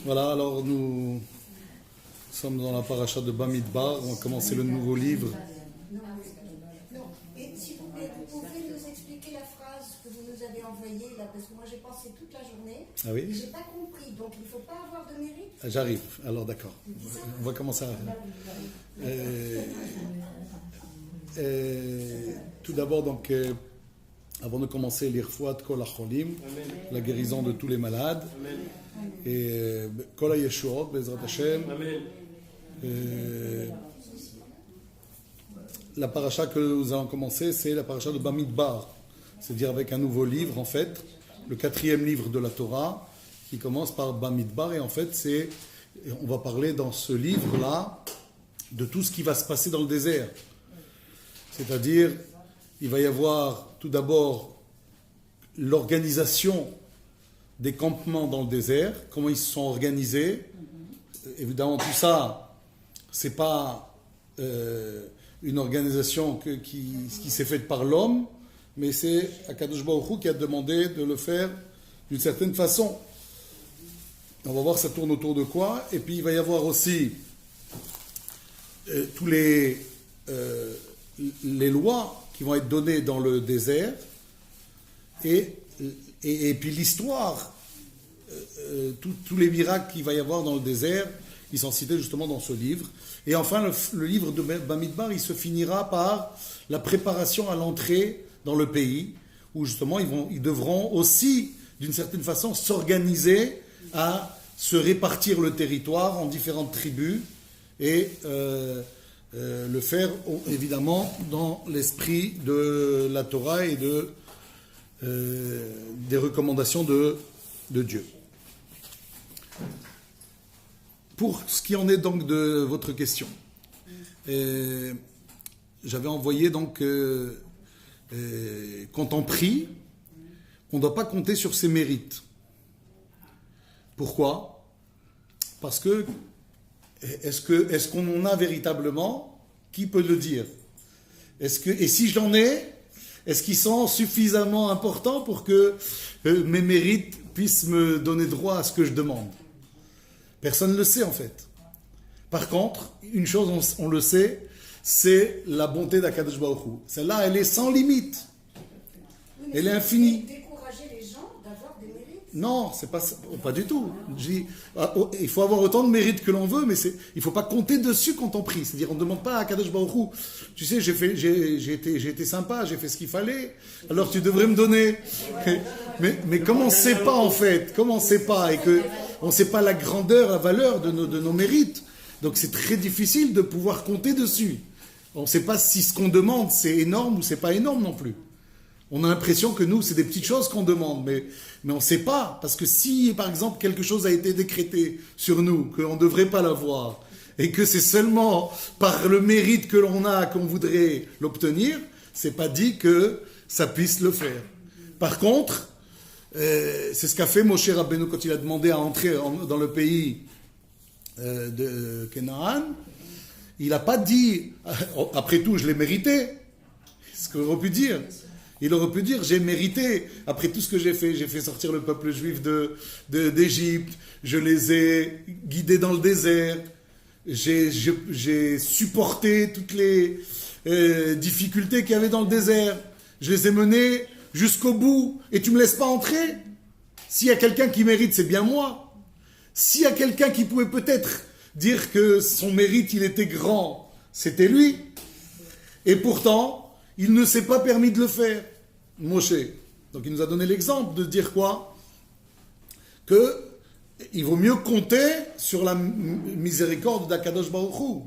Voilà, alors nous sommes dans la paracha de Bamidbar. On va commencer le nouveau livre. Non. Et s'il vous plaît, vous pouvez nous expliquer la phrase que vous nous avez envoyée là, parce que moi j'ai pensé toute la journée. Ah oui? Et j'ai pas compris, donc il ne faut pas avoir de mérite. J'arrive, alors d'accord. On va commencer à... tout d'abord, donc, avant de commencer, l'irfouat kol hacholim, la guérison de tous les malades. Et kol hayeshuot, bezrat Hashem. La paracha que nous allons commencer, c'est la paracha de Bamidbar. C'est-à-dire avec un nouveau livre, en fait, le 4e livre de la Torah, qui commence par Bamidbar. Et en fait, on va parler dans ce livre-là de tout ce qui va se passer dans le désert. C'est-à-dire, il va y avoir tout d'abord l'organisation des campements dans le désert, comment ils se sont organisés. Évidemment, tout ça, c'est pas une organisation qui s'est faite par l'homme, mais c'est Akadosh Baruch Hu qui a demandé de le faire d'une certaine façon. On va voir ça tourne autour de quoi. Et puis il va y avoir aussi tous les lois qui vont être données dans le désert et puis l'histoire, tous les miracles qu'il va y avoir dans le désert, ils sont cités justement dans ce livre. Et enfin, le livre de Bamidbar, il se finira par la préparation à l'entrée dans le pays, où justement ils devront aussi, d'une certaine façon, s'organiser à se répartir le territoire en différentes tribus et le faire évidemment dans l'esprit de la Torah et des recommandations de Dieu. Pour ce qui en est donc de votre question, j'avais envoyé donc quand on prie, on ne doit pas compter sur ses mérites. Pourquoi ? Parce que est-ce qu'on en a véritablement ? Qui peut le dire ? Et si j'en ai, est-ce qu'ils sont suffisamment importants pour que mes mérites puissent me donner droit à ce que je demande ? Personne ne le sait en fait. Par contre, une chose on le sait, c'est la bonté d'Akadosh Baruch Hu. Celle-là, elle est sans limite. Oui, Elle est infinie. Décourager les gens d'avoir des mérites. Non, c'est pas du tout. Il faut avoir autant de mérite que l'on veut, mais il ne faut pas compter dessus quand on prie. C'est-à-dire, on ne demande pas à Kadosh Baruch Hu, tu sais, j'ai été sympa, j'ai fait ce qu'il fallait, alors tu devrais me donner. Mais comme on ne sait pas en fait, comme on ne sait pas et qu'on ne sait pas la grandeur, la valeur de nos mérites, donc c'est très difficile de pouvoir compter dessus. On ne sait pas si ce qu'on demande c'est énorme ou c'est pas énorme non plus. On a l'impression que nous, c'est des petites choses qu'on demande, mais on ne sait pas. Parce que si, par exemple, quelque chose a été décrété sur nous, qu'on ne devrait pas l'avoir, et que c'est seulement par le mérite que l'on a qu'on voudrait l'obtenir, c'est pas dit que ça puisse le faire. Par contre, c'est ce qu'a fait Moshe Rabbeinu quand il a demandé à entrer dans le pays de Canaan. Il n'a pas dit, après tout, je l'ai mérité. C'est ce qu'il aurait pu dire. Il aurait pu dire, j'ai mérité, après tout ce que j'ai fait sortir le peuple juif d'Égypte, je les ai guidés dans le désert, j'ai supporté toutes les difficultés qu'il y avait dans le désert, je les ai menés jusqu'au bout, et tu ne me laisses pas entrer ? S'il y a quelqu'un qui mérite, c'est bien moi. S'il y a quelqu'un qui pouvait peut-être dire que son mérite, il était grand, c'était lui. Et pourtant, il ne s'est pas permis de le faire, Moshe. Donc il nous a donné l'exemple de dire quoi ? Qu'il vaut mieux compter sur la miséricorde d'Akadosh Baruch Hu.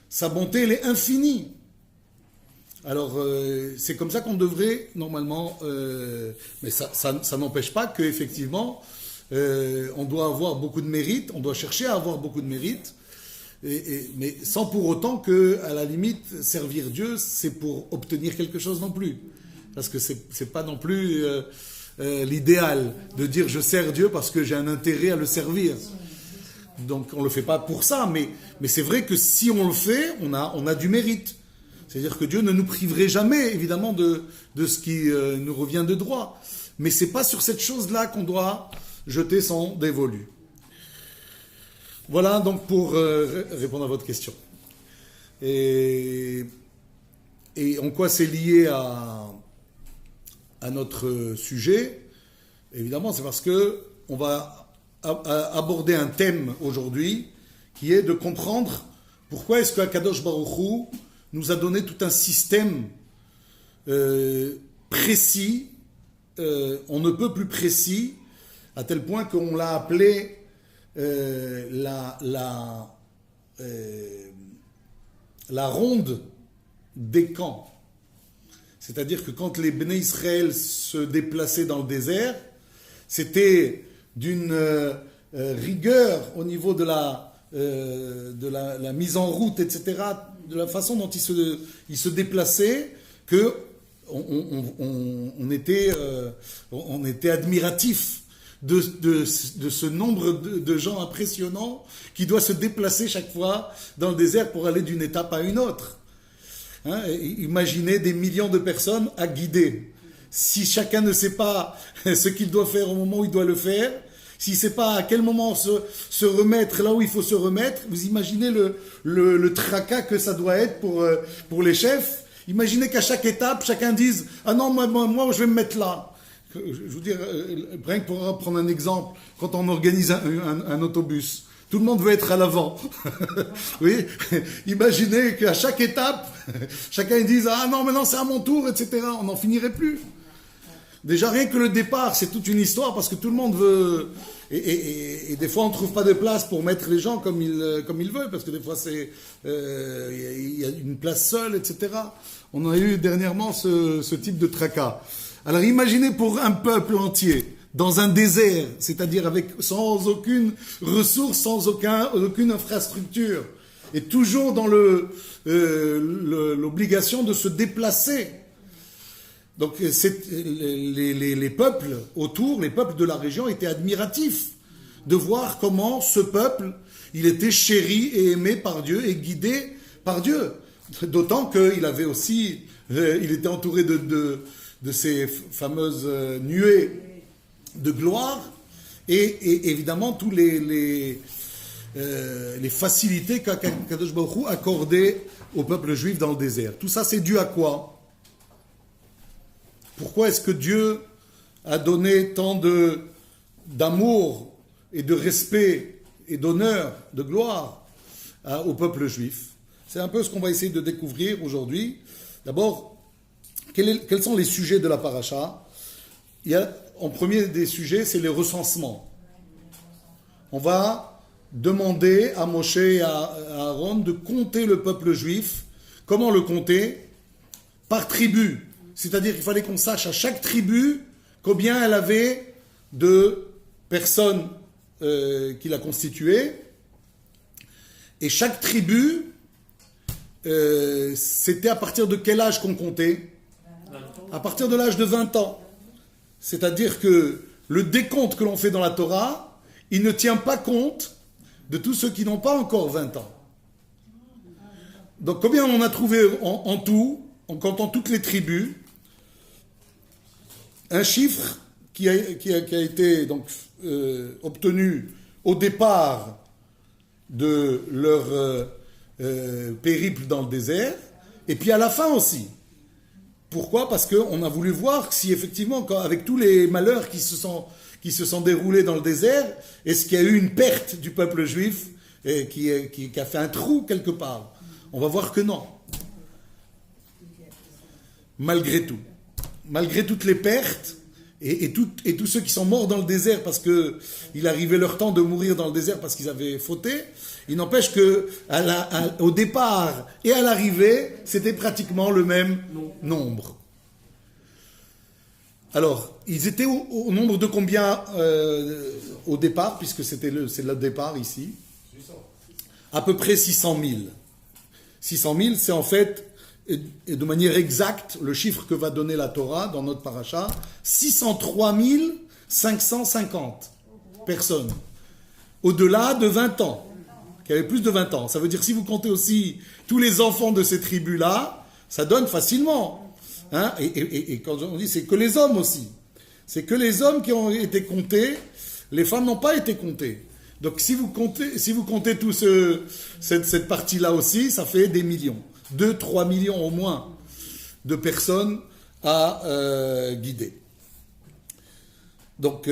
Sa bonté, elle est infinie. Alors, c'est comme ça qu'on devrait, normalement... mais ça n'empêche pas qu'effectivement, on doit avoir beaucoup de mérite, on doit chercher à avoir beaucoup de mérite, mais sans pour autant que, à la limite, servir Dieu, c'est pour obtenir quelque chose non plus. Parce que c'est pas non plus l'idéal de dire je sers Dieu parce que j'ai un intérêt à le servir. Donc on le fait pas pour ça, mais c'est vrai que si on le fait, on a du mérite. C'est-à-dire que Dieu ne nous priverait jamais, évidemment, de ce qui nous revient de droit. Mais c'est pas sur cette chose-là qu'on doit jeter son dévolu. Voilà donc pour répondre à votre question. Et en quoi c'est lié à notre sujet? Évidemment, c'est parce que on va aborder un thème aujourd'hui qui est de comprendre pourquoi est-ce que Akadosh Baruch Hu nous a donné tout un système précis, on ne peut plus précis, à tel point qu'on l'a appelé la ronde des camps. C'est-à-dire que quand les Bnei Israël se déplaçaient dans le désert, c'était d'une rigueur au niveau de la mise en route, etc., de la façon dont ils se déplaçaient, que on était admiratif de ce nombre de gens impressionnants qui doivent se déplacer chaque fois dans le désert pour aller d'une étape à une autre. Hein, imaginez des millions de personnes à guider. Si chacun ne sait pas ce qu'il doit faire au moment où il doit le faire, s'il ne sait pas à quel moment se remettre là où il faut se remettre, vous imaginez le tracas que ça doit être pour les chefs. Imaginez qu'à chaque étape, chacun dise « Ah non, moi je vais me mettre là ». Je vous dire, rien que pour prendre un exemple, quand on organise un autobus, tout le monde veut être à l'avant. Oui, imaginez qu'à chaque étape, chacun dise « Ah non, maintenant c'est à mon tour », etc. On n'en finirait plus. Déjà, rien que le départ, c'est toute une histoire parce que tout le monde veut... Et des fois, on ne trouve pas de place pour mettre les gens comme ils veulent, parce que des fois, il y a une place seule, etc. On a eu dernièrement ce type de tracas. Alors, imaginez pour un peuple entier, dans un désert, c'est-à-dire sans aucune ressource, sans aucune infrastructure, et toujours dans l'obligation de se déplacer. Donc les peuples autour, les peuples de la région étaient admiratifs de voir comment ce peuple, il était chéri et aimé par Dieu et guidé par Dieu. D'autant qu'il avait aussi, il était entouré de ces fameuses nuées de gloire et évidemment tous les facilités qu'Akadosh Baruch Hu accordait au peuple juif dans le désert. Tout ça, c'est dû à quoi? Pourquoi est-ce que Dieu a donné tant d'amour et de respect et d'honneur, de gloire au peuple juif? C'est un peu ce qu'on va essayer de découvrir aujourd'hui. D'abord, quels sont les sujets de la paracha? En premier des sujets, c'est les recensements. On va demander à Moshe et à Aaron de compter le peuple juif. Comment le compter? Par tribu. C'est-à-dire qu'il fallait qu'on sache à chaque tribu combien elle avait de personnes qui la constituaient. Et chaque tribu, c'était à partir de quel âge qu'on comptait? À partir de l'âge de 20 ans. C'est-à-dire que le décompte que l'on fait dans la Torah, il ne tient pas compte de tous ceux qui n'ont pas encore 20 ans. Donc combien on a trouvé en tout, en comptant toutes les tribus? Un chiffre qui a été donc obtenu au départ de leur périple dans le désert, et puis à la fin aussi. Pourquoi? Parce qu'on a voulu voir si effectivement, avec tous les malheurs qui se sont déroulés dans le désert, est-ce qu'il y a eu une perte du peuple juif qui a fait un trou quelque part? On va voir que non. Malgré tout. Malgré toutes les pertes, et tous ceux qui sont morts dans le désert parce qu'il arrivait leur temps de mourir dans le désert parce qu'ils avaient fauté, il n'empêche qu'au départ et à l'arrivée, c'était pratiquement le même nombre. Alors, ils étaient au nombre de combien au départ, puisque c'est le départ ici? À peu près 600 000. 600 000, c'est en fait... Et de manière exacte, le chiffre que va donner la Torah dans notre paracha, 603 550 personnes, au-delà de 20 ans, qui avaient plus de 20 ans. Ça veut dire, si vous comptez aussi tous les enfants de ces tribus-là, ça donne facilement. Hein, et quand on dit, c'est que les hommes aussi. C'est que les hommes qui ont été comptés, les femmes n'ont pas été comptées. Donc si vous comptez tout cette partie-là aussi, ça fait des millions. 2-3 millions au moins de personnes à guider. Donc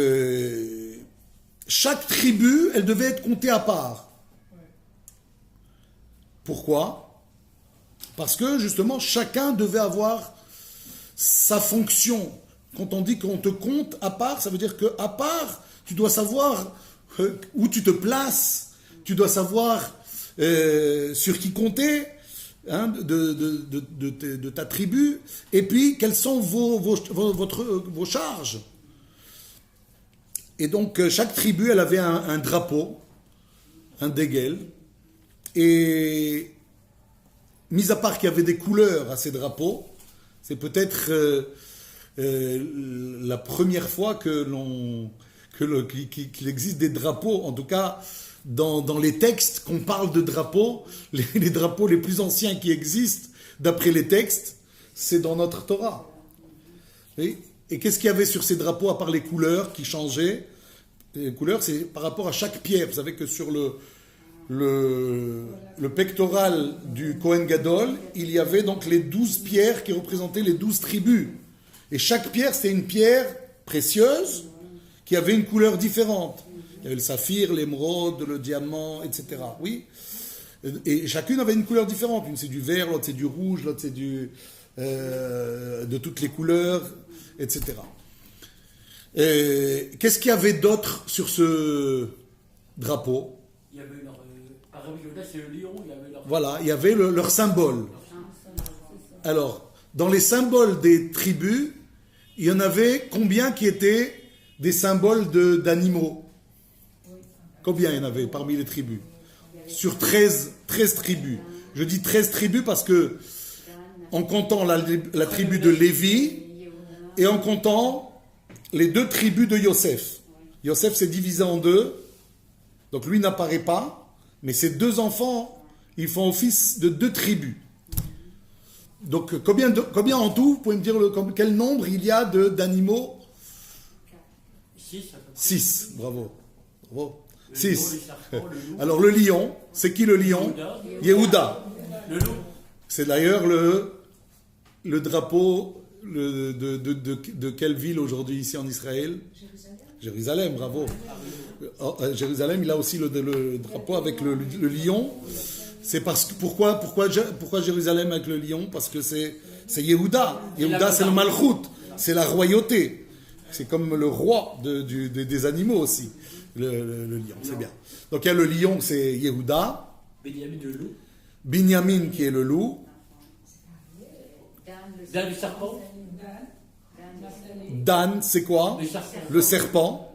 chaque tribu, elle devait être comptée à part. Pourquoi ? Parce que justement, chacun devait avoir sa fonction. Quand on dit qu'on te compte à part, ça veut dire qu'à part, tu dois savoir où tu te places, tu dois savoir sur qui compter, hein, de ta tribu, et puis quelles sont vos charges. Et donc chaque tribu, elle avait un drapeau, un dégel, et mis à part qu'il y avait des couleurs à ces drapeaux, c'est peut-être la première fois qu'il existe des drapeaux, en tout cas dans les textes qu'on parle de drapeaux, les drapeaux les plus anciens qui existent, d'après les textes, c'est dans notre Torah. Et qu'est-ce qu'il y avait sur ces drapeaux à part les couleurs qui changeaient ? Les couleurs, c'est par rapport à chaque pierre. Vous savez que sur le pectoral du Kohen Gadol, il y avait donc les 12 pierres qui représentaient les 12 tribus. Et chaque pierre, c'était une pierre précieuse qui avait une couleur différente. Il y avait le saphir, l'émeraude, le diamant, etc. Oui. Et chacune avait une couleur différente. Une c'est du vert, l'autre c'est du rouge, l'autre c'est de toutes les couleurs, etc. Qu'est-ce qu'il y avait d'autre sur ce drapeau ? Il y avait leur... c'est le lion, il y avait leur... Voilà, il y avait leur symbole. Alors, dans les symboles des tribus, il y en avait combien qui étaient des symboles d'animaux ? Combien il y en avait parmi les tribus ? Sur 13 tribus. Je dis 13 tribus parce que, en comptant la tribu de Lévi et en comptant les 2 tribus de Yosef. Yosef s'est divisé en 2, donc lui n'apparaît pas, mais ses 2 enfants, ils font office de 2 tribus. Donc combien en tout, vous pouvez me dire quel nombre il y a d'animaux ? 6, bravo. 6. Alors le lion, c'est qui le lion ? Yehuda. Le loup. C'est d'ailleurs le drapeau de quelle ville aujourd'hui ici en Israël ? Jérusalem, bravo. Jérusalem, il a aussi le drapeau avec le lion. C'est parce que pourquoi Jérusalem avec le lion ? Parce que c'est Yehuda. Yehuda, c'est le Malchut, c'est la royauté. C'est comme le roi des animaux aussi, le lion. C'est bien. Donc il y a le lion, c'est Yehuda. Binyamin le loup. Binyamin qui est le loup. Dan le serpent. Dan, c'est quoi ? Le serpent.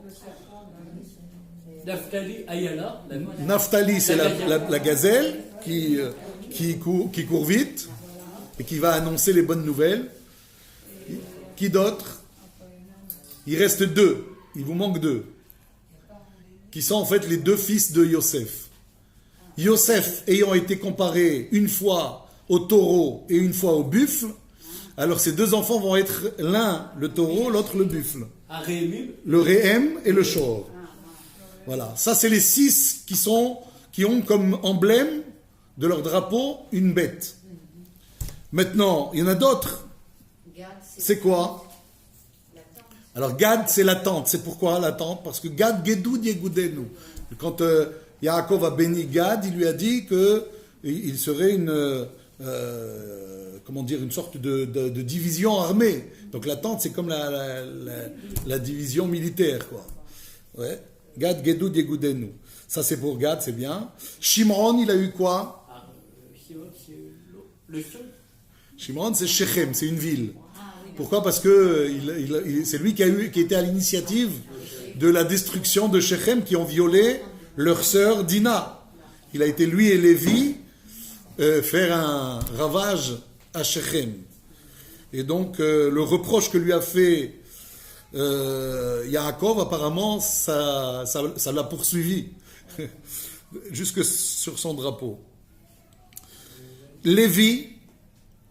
Naphtali, Ayala. Naphtali, c'est la gazelle qui court vite et qui va annoncer les bonnes nouvelles. Qui d'autre ? Il reste 2. Il vous manque 2. Qui sont en fait les 2 fils de Yosef. Yosef ayant été comparé une fois au taureau et une fois au buffle, alors ces 2 enfants vont être l'un le taureau, l'autre le buffle. Le Réhem et le Shor. Voilà, ça c'est les 6 qui ont comme emblème de leur drapeau une bête. Maintenant, il y en a d'autres. C'est quoi ? Alors Gad, c'est la tente. C'est pourquoi la tente ? Parce que Gad, Gedud, Yegudenu. Quand Yaakov a béni Gad, il lui a dit qu'il serait une sorte de division armée. Donc la tente, c'est comme la division militaire, quoi. Ouais. Gad, Gedud, Yegudenu. Ça, c'est pour Gad, c'est bien. Shimron, il a eu quoi ? Shimron, c'est le seul. Shimron, c'est Shechem, c'est une ville. Pourquoi ? Parce que c'est lui qui était à l'initiative de la destruction de Shechem, qui ont violé leur sœur Dina. Il a été, lui et Lévi, faire un ravage à Shechem. Et donc, le reproche que lui a fait Yaakov, apparemment, ça l'a poursuivi jusque sur son drapeau. Lévi,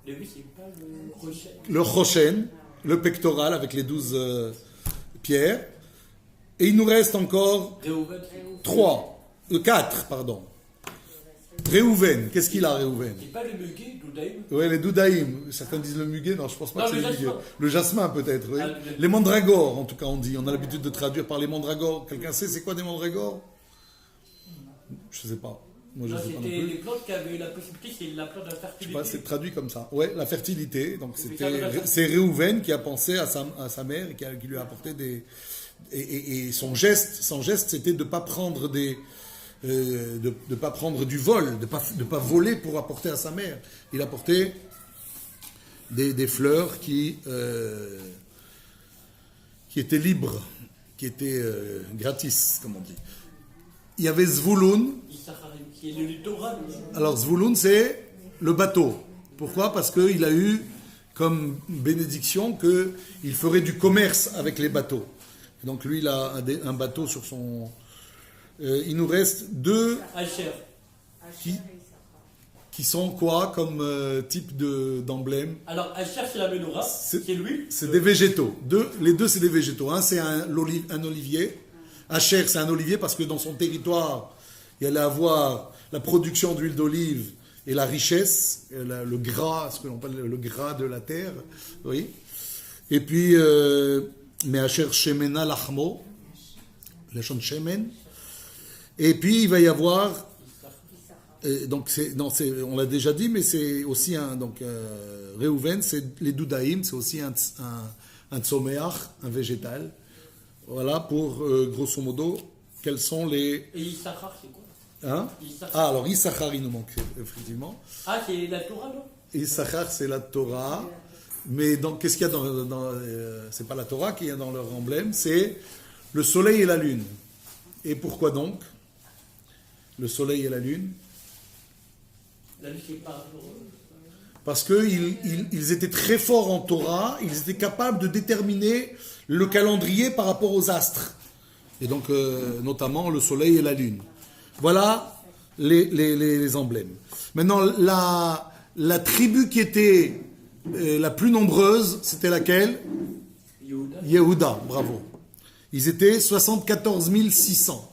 c'est pas le Choshen, le pectoral avec les 12 pierres. Et il nous reste encore Réhouven. 4, pardon. Réhouven, qu'est-ce qu'il a, Réhouven? C'est pas le muguet, Doudaïm. Oui, les doudaïm. Certains disent le muguet, non, je pense pas Non, que c'est le le muguet. jasmin. Le jasmin, peut-être, oui. Ah, le- Les mandragores, en tout cas, on dit. On a l'habitude de traduire par les mandragores. Quelqu'un sait c'est quoi des mandragores? Je sais pas. Moi, je Non, sais pas non c'était plus. les plantes qui avaient eu la possibilité, c'est la plante de Je sais fertilité. pas, c'est traduit comme ça. Ouais, la fertilité. Donc Oui, ça veut dire- c'est Réhouven qui a pensé à sa mère et qui lui a apporté des. Et son geste, c'était de pas prendre de pas prendre du vol, de pas voler pour apporter à sa mère. Il apportait des fleurs qui étaient libres, qui étaient gratis, comme on dit. Il y avait Zvouloun. Issachar, qui est le littoral. Alors Zvouloun, c'est le bateau. Pourquoi? Parce qu'il a eu comme bénédiction qu'il ferait du commerce avec les bateaux. Et donc lui, il a un bateau sur son... il nous reste 2 Asher. qui sont quoi comme type d'emblème? Alors, Asher, c'est la menorah, C'est- c'est lui. C'est des végétaux. Les deux, c'est des végétaux. Un, c'est un olivier. Asher, c'est un olivier parce que dans son territoire, il allait avoir la production d'huile d'olive et la richesse, et le gras, ce que l'on appelle le gras de la terre. Oui. Et puis, mais Asher Shemena Lachmo, la chante Shemen. Et puis, il va y avoir. Donc, on l'a déjà dit, mais c'est aussi un. Donc, Réhouven, c'est les Doudaïm, c'est aussi un tzomeach, un végétal. Voilà, pour grosso modo, quels sont les. Et Issachar, c'est quoi? Hein? Issachar. Ah, alors Issachar, il nous manque, effectivement. Ah, c'est la Torah, non? Issachar, c'est la Torah. Mais donc, qu'est-ce qu'il y a c'est pas la Torah qu'il y a dans leur emblème, c'est le soleil et la lune. Et pourquoi donc le soleil et la lune? La lune, c'est pas pour eux. Parce qu'ils étaient très forts en Torah, ils étaient capables de déterminer le calendrier par rapport aux astres. Et donc, notamment le soleil et la lune. Voilà les emblèmes. Maintenant, la tribu qui était la plus nombreuse, c'était laquelle? Yehuda. Yehuda, bravo. Ils étaient 74 600.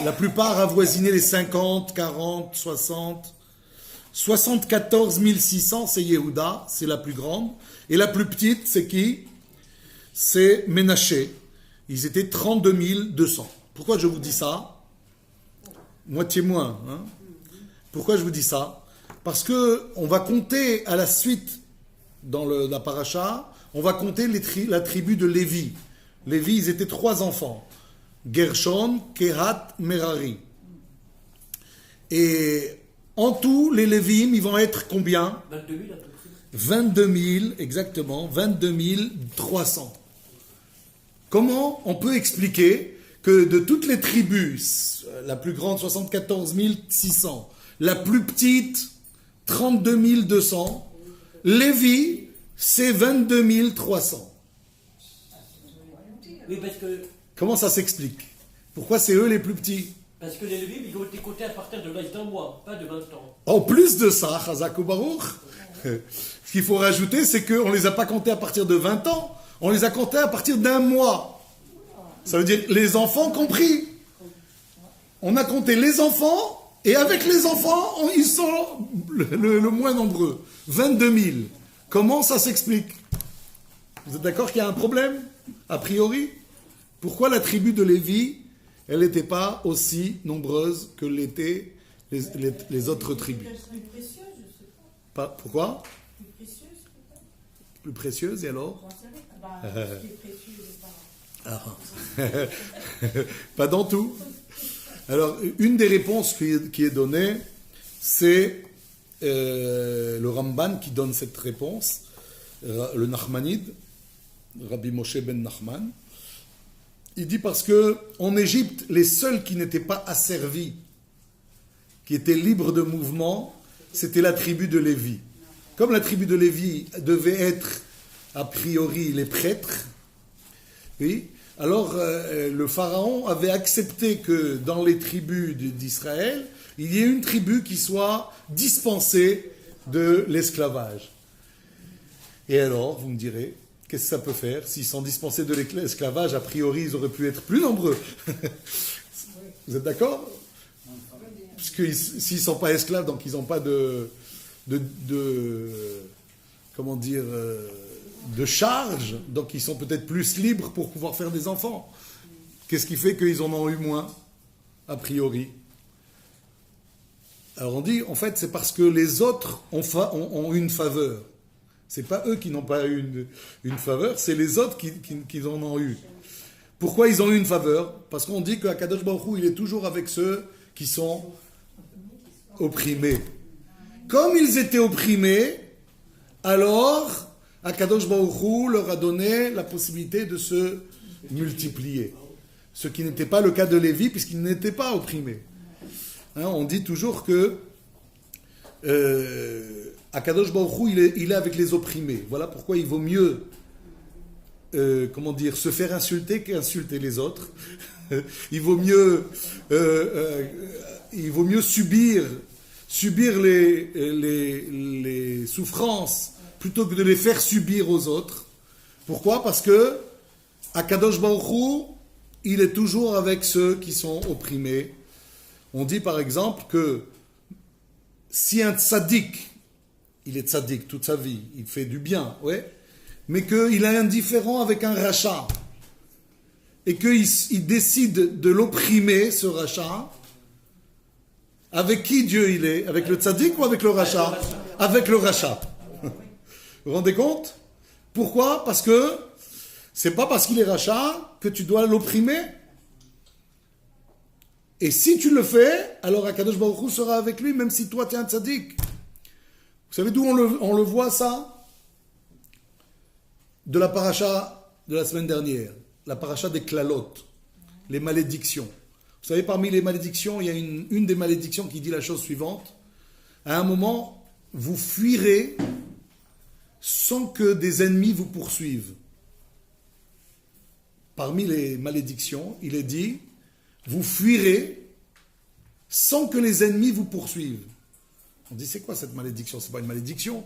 La plupart avoisinaient les 50, 40, 60. 74 600, c'est Yehuda, c'est la plus grande. Et la plus petite, c'est qui? C'est Ménaché. Ils étaient 32 200. Pourquoi je vous dis ça? Moitié moins. Hein? Pourquoi je vous dis ça? Parce que on va compter à la suite, dans la paracha, on va compter la tribu de Lévi. Lévi, ils étaient 3 enfants. Gershon, Kehat, Merari. Et en tout, les Lévim, ils vont être combien? 22 000 à peu près. 22 000, exactement, 22 300. Comment on peut expliquer que de toutes les tribus, la plus grande 74 600, la plus petite 32 200, Lévi, c'est 22 300. Oui, parce que Comment ça s'explique? Pourquoi c'est eux les plus petits? les Lévites, ils ont été comptés à partir de l'âge d'un mois, pas de 20 ans. En plus de ça, Chazak ou Baruch, ce qu'il faut rajouter, c'est qu'on ne les a pas comptés à partir de 20 ans, on les a comptés à partir d'un mois. Ça veut dire les enfants compris. On a compté les enfants, et avec les enfants, ils sont le moins nombreux. 22 000. Comment ça s'explique? Vous êtes d'accord qu'il y a un problème, a priori? Pourquoi la tribu de Lévi, elle n'était pas aussi nombreuse que l'étaient les autres tribus? Plus précieuse, je sais pas. Pourquoi? Plus précieuse, peut-être. Plus précieuse, et alors? J'en sais rien. Bah, ce qui est précieux, c'est pas. Pas dans tout. Alors, une des réponses qui est donnée, c'est le Ramban qui donne cette réponse, le Nachmanide, Rabbi Moshe ben Nachman. Il dit parce que en Égypte, les seuls qui n'étaient pas asservis, qui étaient libres de mouvement, c'était la tribu de Lévi. Comme la tribu de Lévi devait être a priori les prêtres, oui, alors le pharaon avait accepté que dans les tribus d'Israël, il y ait une tribu qui soit dispensée de l'esclavage. Et alors, vous me direz, Qu'est-ce que ça peut faire? S'ils sont dispensés de l'esclavage, a priori, ils auraient pu être plus nombreux. Vous êtes d'accord? Puisque s'ils ne sont pas esclaves, donc ils n'ont pas comment dire, de charge, donc ils sont peut-être plus libres pour pouvoir faire des enfants. Qu'est-ce qui fait qu'ils en ont eu moins, a priori? Alors on dit, en fait, c'est parce que les autres ont une faveur. C'est pas eux qui n'ont pas eu une faveur, c'est les autres qui en ont eu. Pourquoi ils ont eu une faveur? Parce qu'on dit qu'Akadosh Baruch Hu, il est toujours avec ceux qui sont opprimés. Comme ils étaient opprimés, alors Akadosh Baruch Hu leur a donné la possibilité de se multiplier. Ce qui n'était pas le cas de Lévi, puisqu'il n'était pas opprimé. On dit toujours que Akadosh Baruch Hu, il est avec les opprimés. Voilà pourquoi il vaut mieux se faire insulter qu'insulter les autres. Il vaut mieux subir les souffrances plutôt que de les faire subir aux autres. Pourquoi? Parce que Akadosh Baruch Hu, il est toujours avec ceux qui sont opprimés. On dit par exemple que si un tzaddik, il est tzaddik toute sa vie, il fait du bien, ouais, mais qu'il est indifférent avec un rachat, et qu'il décide de l'opprimer, ce rachat, avec qui Dieu il est? Avec le tzaddik ou avec le rachat? Avec le rachat. Vous vous rendez compte? Pourquoi? Parce que c'est pas parce qu'il est rachat que tu dois l'opprimer. Et si tu le fais, alors Akadosh Baruch Hu sera avec lui, même si toi tu es un tzaddik. Vous savez d'où on le voit ça? De la paracha de la semaine dernière, la paracha des klalot, les malédictions. Vous savez, parmi les malédictions, il y a une des malédictions qui dit la chose suivante. À un moment, vous fuirez sans que des ennemis vous poursuivent. Parmi les malédictions, il est dit, vous fuirez sans que les ennemis vous poursuivent. On dit, c'est quoi cette malédiction? C'est pas une malédiction,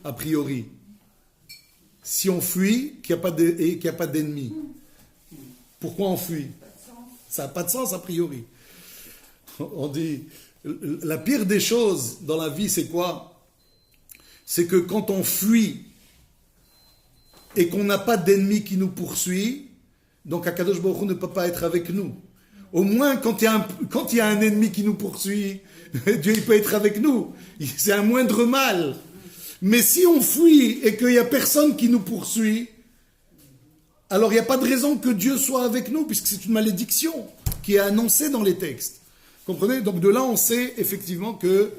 a priori. Si on fuit, qu'il n'y a pas d'ennemis. Pourquoi on fuit? Ça n'a pas de sens, a priori. On dit, la pire des choses dans la vie, c'est quoi? C'est que quand on fuit et qu'on n'a pas d'ennemis qui nous poursuit, donc Akadosh Baruch Hu ne peut pas être avec nous. Au moins, quand il y a un ennemi qui nous poursuit, Dieu il peut être avec nous. C'est un moindre mal. Mais si on fuit et qu'il n'y a personne qui nous poursuit, alors il n'y a pas de raison que Dieu soit avec nous, puisque c'est une malédiction qui est annoncée dans les textes. Comprenez? Donc de là, on sait effectivement que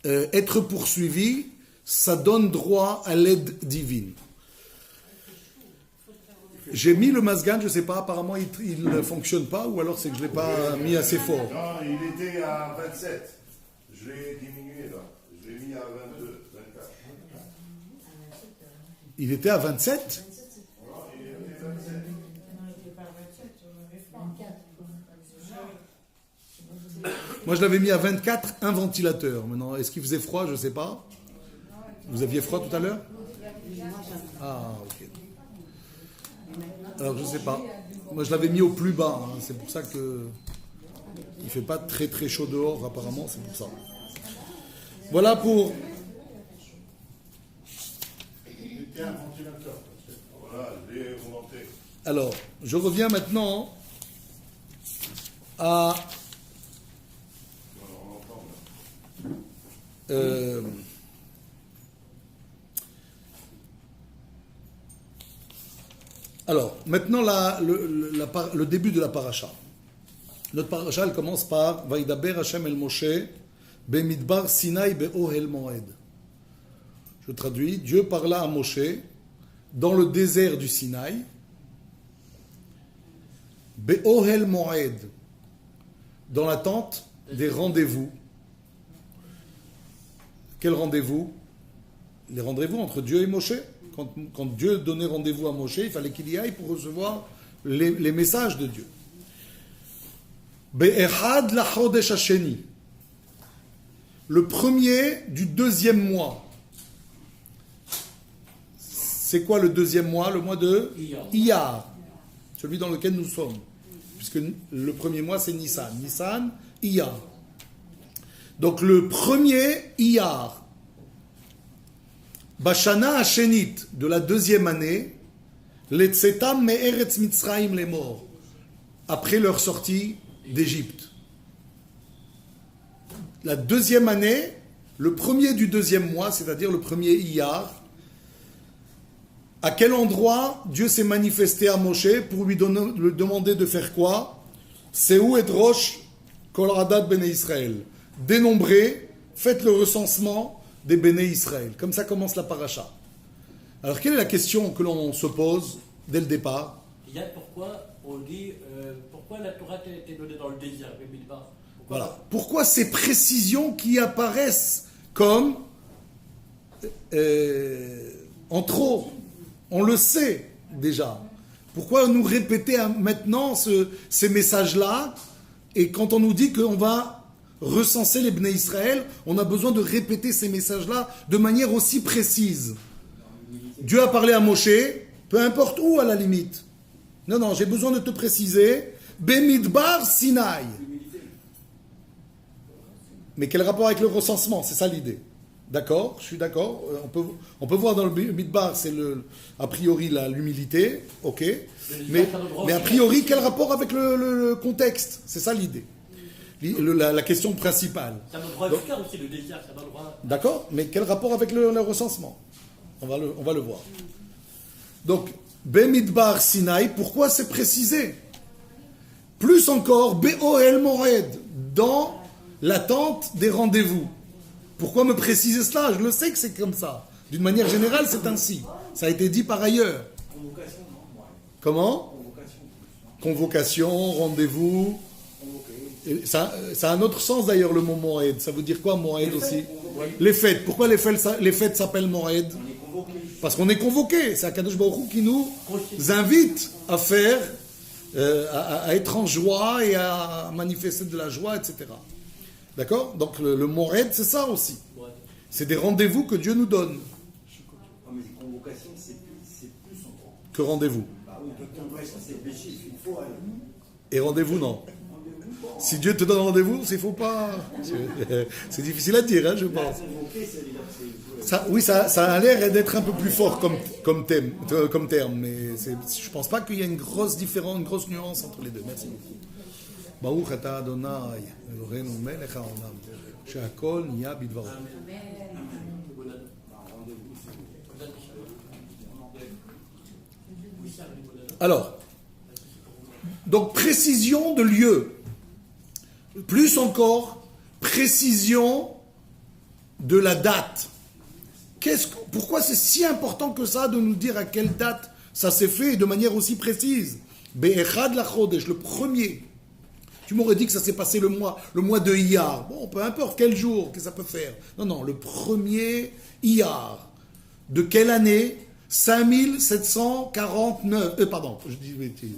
être poursuivi, ça donne droit à l'aide divine. J'ai mis le masgan, je ne sais pas, apparemment il ne fonctionne pas, ou alors c'est que je ne l'ai pas mis assez fort. Non, il était à 27. Je l'ai diminué là. Je l'ai mis à 22, 24. Il était à 27? Non, il était à 27. Moi je l'avais mis à 24, un ventilateur. Maintenant, est-ce qu'il faisait froid? Je ne sais pas. Vous aviez froid tout à l'heure? Ah, ok. Alors je ne sais pas. Moi je l'avais mis au plus bas. Hein. C'est pour ça que il ne fait pas très très chaud dehors apparemment. C'est pour ça. Voilà pour... Voilà, je l'ai remonté. Alors, je reviens maintenant à... Alors, maintenant le début de la paracha. Notre paracha, elle commence par Vaïdaber Hashem el Moshe Bemidbar Sinaï Be'ohel Moed. Je traduis, Dieu parla à Moshe dans le désert du Sinaï, Be'ohel Moed, dans la tente des rendez-vous. Quel rendez-vous? Les rendez-vous entre Dieu et Moshe. Quand Dieu donnait rendez-vous à Moshe, il fallait qu'il y aille pour recevoir les messages de Dieu. Be'echad lachodesh hasheni, le premier du deuxième mois. c'est quoi le deuxième mois? Le mois de Iyar. Iyar, celui dans lequel nous sommes. Puisque le premier mois, c'est Nissan. Nissan, Iyar. Donc le premier Iyar, Bashana Hashenit, de la deuxième année, Letzetam me'eretz Mitzrayim les morts, après leur sortie d'Égypte. La deuxième année, le premier du deuxième mois, c'est-à-dire le premier Iyar, à quel endroit Dieu s'est manifesté à Moshe pour lui demander de faire quoi? Seou et Rosh Kol Radat Bene Israël. Dénombrez, faites le recensement des Bene Israël. Comme ça commence la paracha. Alors quelle est la question que l'on se pose dès le départ? Il y a pourquoi on dit pourquoi la Torah t'a été donnée dans le désert, le Midbar. Voilà. Pourquoi ces précisions qui apparaissent comme en trop? On le sait déjà. Pourquoi nous répéter maintenant ces messages-là? Et quand on nous dit qu'on va recenser les Bnei Israël, on a besoin de répéter ces messages-là de manière aussi précise. Dieu a parlé à Moshe, peu importe où à la limite. Non, j'ai besoin de te préciser. Bemidbar Sinaï. Mais quel rapport avec le recensement? C'est ça l'idée. D'accord, je suis d'accord. On peut voir dans le Midbar, c'est a priori l'humilité, ok. Mais a priori, quel rapport avec le contexte? C'est ça l'idée. La question principale. Ça a le droit de faire aussi le désert, ça a le droit. D'accord, mais quel rapport avec le recensement? On va le voir. Donc, Bemidbar Sinaï, pourquoi c'est précisé? Plus encore, Be'oel Mored, dans l'attente des rendez-vous. Pourquoi me préciser cela? Je le sais que c'est comme ça. D'une manière générale, c'est ainsi. Ça a été dit par ailleurs. Convocation, non? Comment? Convocation, rendez-vous. Et ça a un autre sens d'ailleurs, le mot Moed. Ça veut dire quoi, Moed aussi? Les fêtes. Pourquoi les fêtes s'appellent Moed? Parce qu'on est convoqué. C'est Akadosh Baruch Hu qui nous invite à faire, à être en joie et à manifester de la joie, etc. D'accord? Donc le Moed, c'est ça aussi. C'est des rendez-vous que Dieu nous donne. Mais convocation, c'est plus encore. Que rendez-vous. Bah oui, convocation, c'est péché, il faut aller. Et rendez-vous, non. Si Dieu te donne rendez-vous, il ne faut pas. C'est difficile à dire, hein, je pense. Oui, ça a l'air d'être un peu plus fort comme terme, mais je ne pense pas qu'il y a une grosse différence, une grosse nuance entre les deux. Merci beaucoup. Baruch ata Adonai, Eloheinu melech haolam, she'akol niya bidvaro. Alors, donc précision de lieu. Plus encore, précision de la date. Pourquoi c'est si important que ça de nous dire à quelle date ça s'est fait et de manière aussi précise? Be'echad lachodesh, le premier. Tu m'aurais dit que ça s'est passé le mois de Iyar. Bon, peu importe quel jour que ça peut faire. Non, le premier Iyar. De quelle année? 5749. Pardon, je dis bêtise.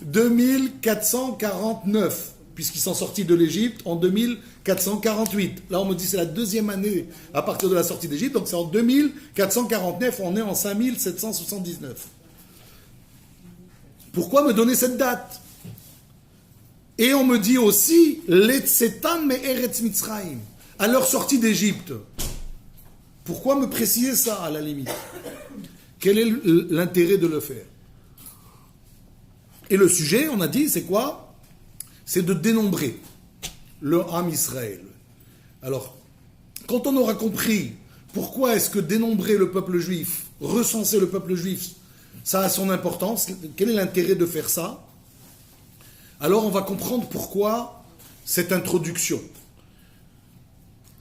2449, puisqu'ils sont sortis de l'Égypte en 2448. Là, on me dit c'est la deuxième année à partir de la sortie d'Égypte, donc c'est en 2449, on est en 5779. Pourquoi me donner cette date? Et on me dit aussi, Letzetan me'eretz Mitzrayim, à leur sortie d'Égypte. Pourquoi me préciser ça, à la limite? Quel est l'intérêt de le faire? Et le sujet, on a dit, c'est quoi? C'est de dénombrer le Ham Israël. Alors, quand on aura compris pourquoi est-ce que dénombrer le peuple juif, recenser le peuple juif, ça a son importance, quel est l'intérêt de faire ça? Alors on va comprendre pourquoi cette introduction.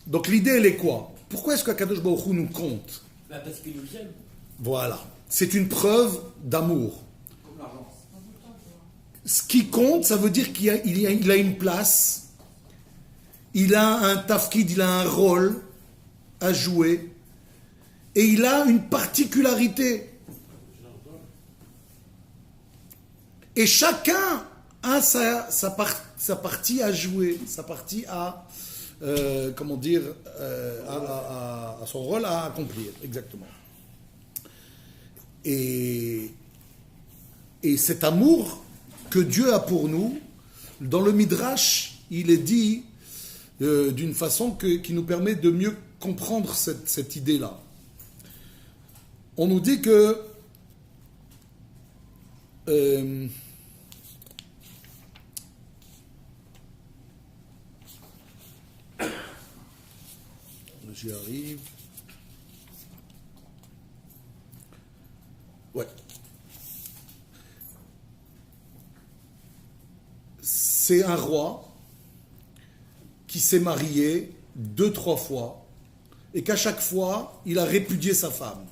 Donc l'idée, elle est quoi? Pourquoi est-ce qu'Akadosh Baruch Hu nous compte? Parce qu'il nous aime. Voilà. C'est une preuve d'amour. Ce qui compte, ça veut dire qu'il a une place, il a un tafkid, il a un rôle à jouer, et il a une particularité. Et chacun a sa partie à jouer, sa partie à comment dire, à son rôle à accomplir, exactement. Et cet amour que Dieu a pour nous, dans le Midrash, il est dit d'une façon qui nous permet de mieux comprendre cette idée-là. On nous dit que j'y arrive. Ouais. C'est un roi qui s'est marié 2-3 fois et qu'à chaque fois, il a répudié sa femme.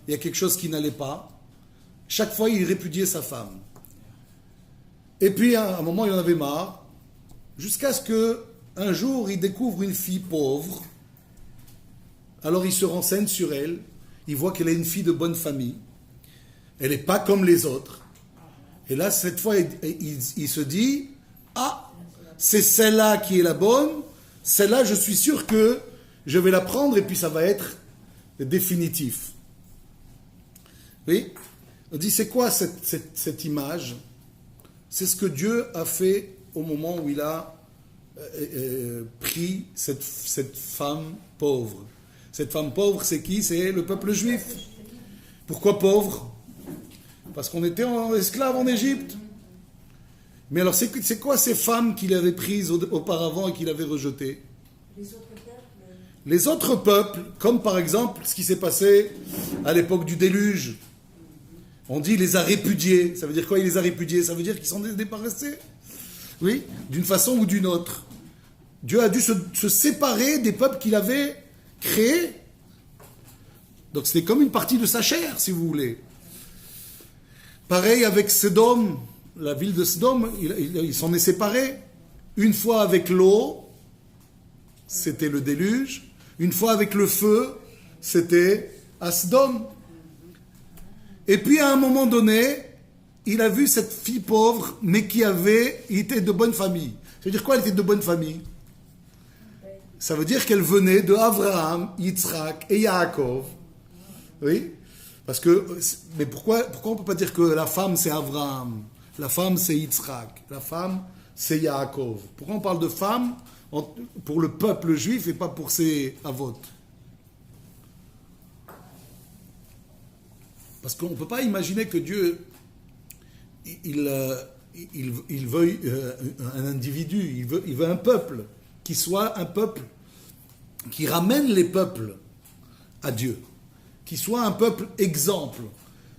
Il y a quelque chose qui n'allait pas. Chaque fois, il répudiait sa femme. Et puis, à un moment, il en avait marre, jusqu'à ce que un jour, il découvre une fille pauvre. Alors, il se renseigne sur elle. Il voit qu'elle est une fille de bonne famille. Elle n'est pas comme les autres. Et là, cette fois, il se dit, ah, c'est celle-là qui est la bonne. Celle-là, je suis sûr que je vais la prendre et puis ça va être définitif. Oui, on dit, c'est quoi cette image? C'est ce que Dieu a fait au moment où il a pris cette femme pauvre. Cette femme pauvre, c'est qui? C'est le peuple juif. Pourquoi pauvre? Parce qu'on était esclaves en Égypte. Mais alors, c'est quoi ces femmes qu'il avait prises auparavant et qu'il avait rejetées? Les autres peuples, comme par exemple ce qui s'est passé à l'époque du déluge. On dit il les a répudiés. Ça veut dire quoi, il les a répudiés? Ça veut dire qu'ils s'en sont débarrassés. Oui, d'une façon ou d'une autre. Dieu a dû se séparer des peuples qu'il avait créés. Donc c'était comme une partie de sa chair, si vous voulez. Pareil avec Sodome, la ville de Sodome, il s'en est séparé. Une fois avec l'eau, c'était le déluge. Une fois avec le feu, c'était à Sodome. Et puis à un moment donné, il a vu cette fille pauvre, mais il était de bonne famille. Ça veut dire quoi, elle était de bonne famille? Ça veut dire qu'elle venait de Abraham, Yitzhak et Yaakov. Oui? Parce que, mais pourquoi on ne peut pas dire que la femme c'est Abraham, la femme c'est Yitzhak, la femme c'est Yaakov? Pourquoi on parle de femme pour le peuple juif et pas pour ses avot? Parce qu'on ne peut pas imaginer que Dieu, il veuille un individu, il veut un peuple, qui soit un peuple qui ramène les peuples à Dieu, qui soit un peuple exemple.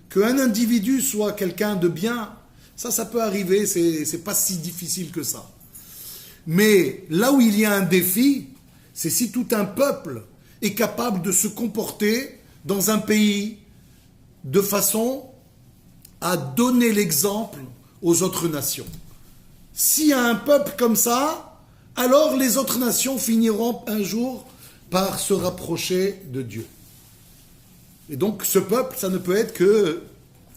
Qu'un individu soit quelqu'un de bien, ça peut arriver, c'est pas si difficile que ça. Mais là où il y a un défi, c'est si tout un peuple est capable de se comporter dans un pays de façon à donner l'exemple aux autres nations. S'il y a un peuple comme ça, alors les autres nations finiront un jour par se rapprocher de Dieu. Et donc ce peuple, ça ne peut être que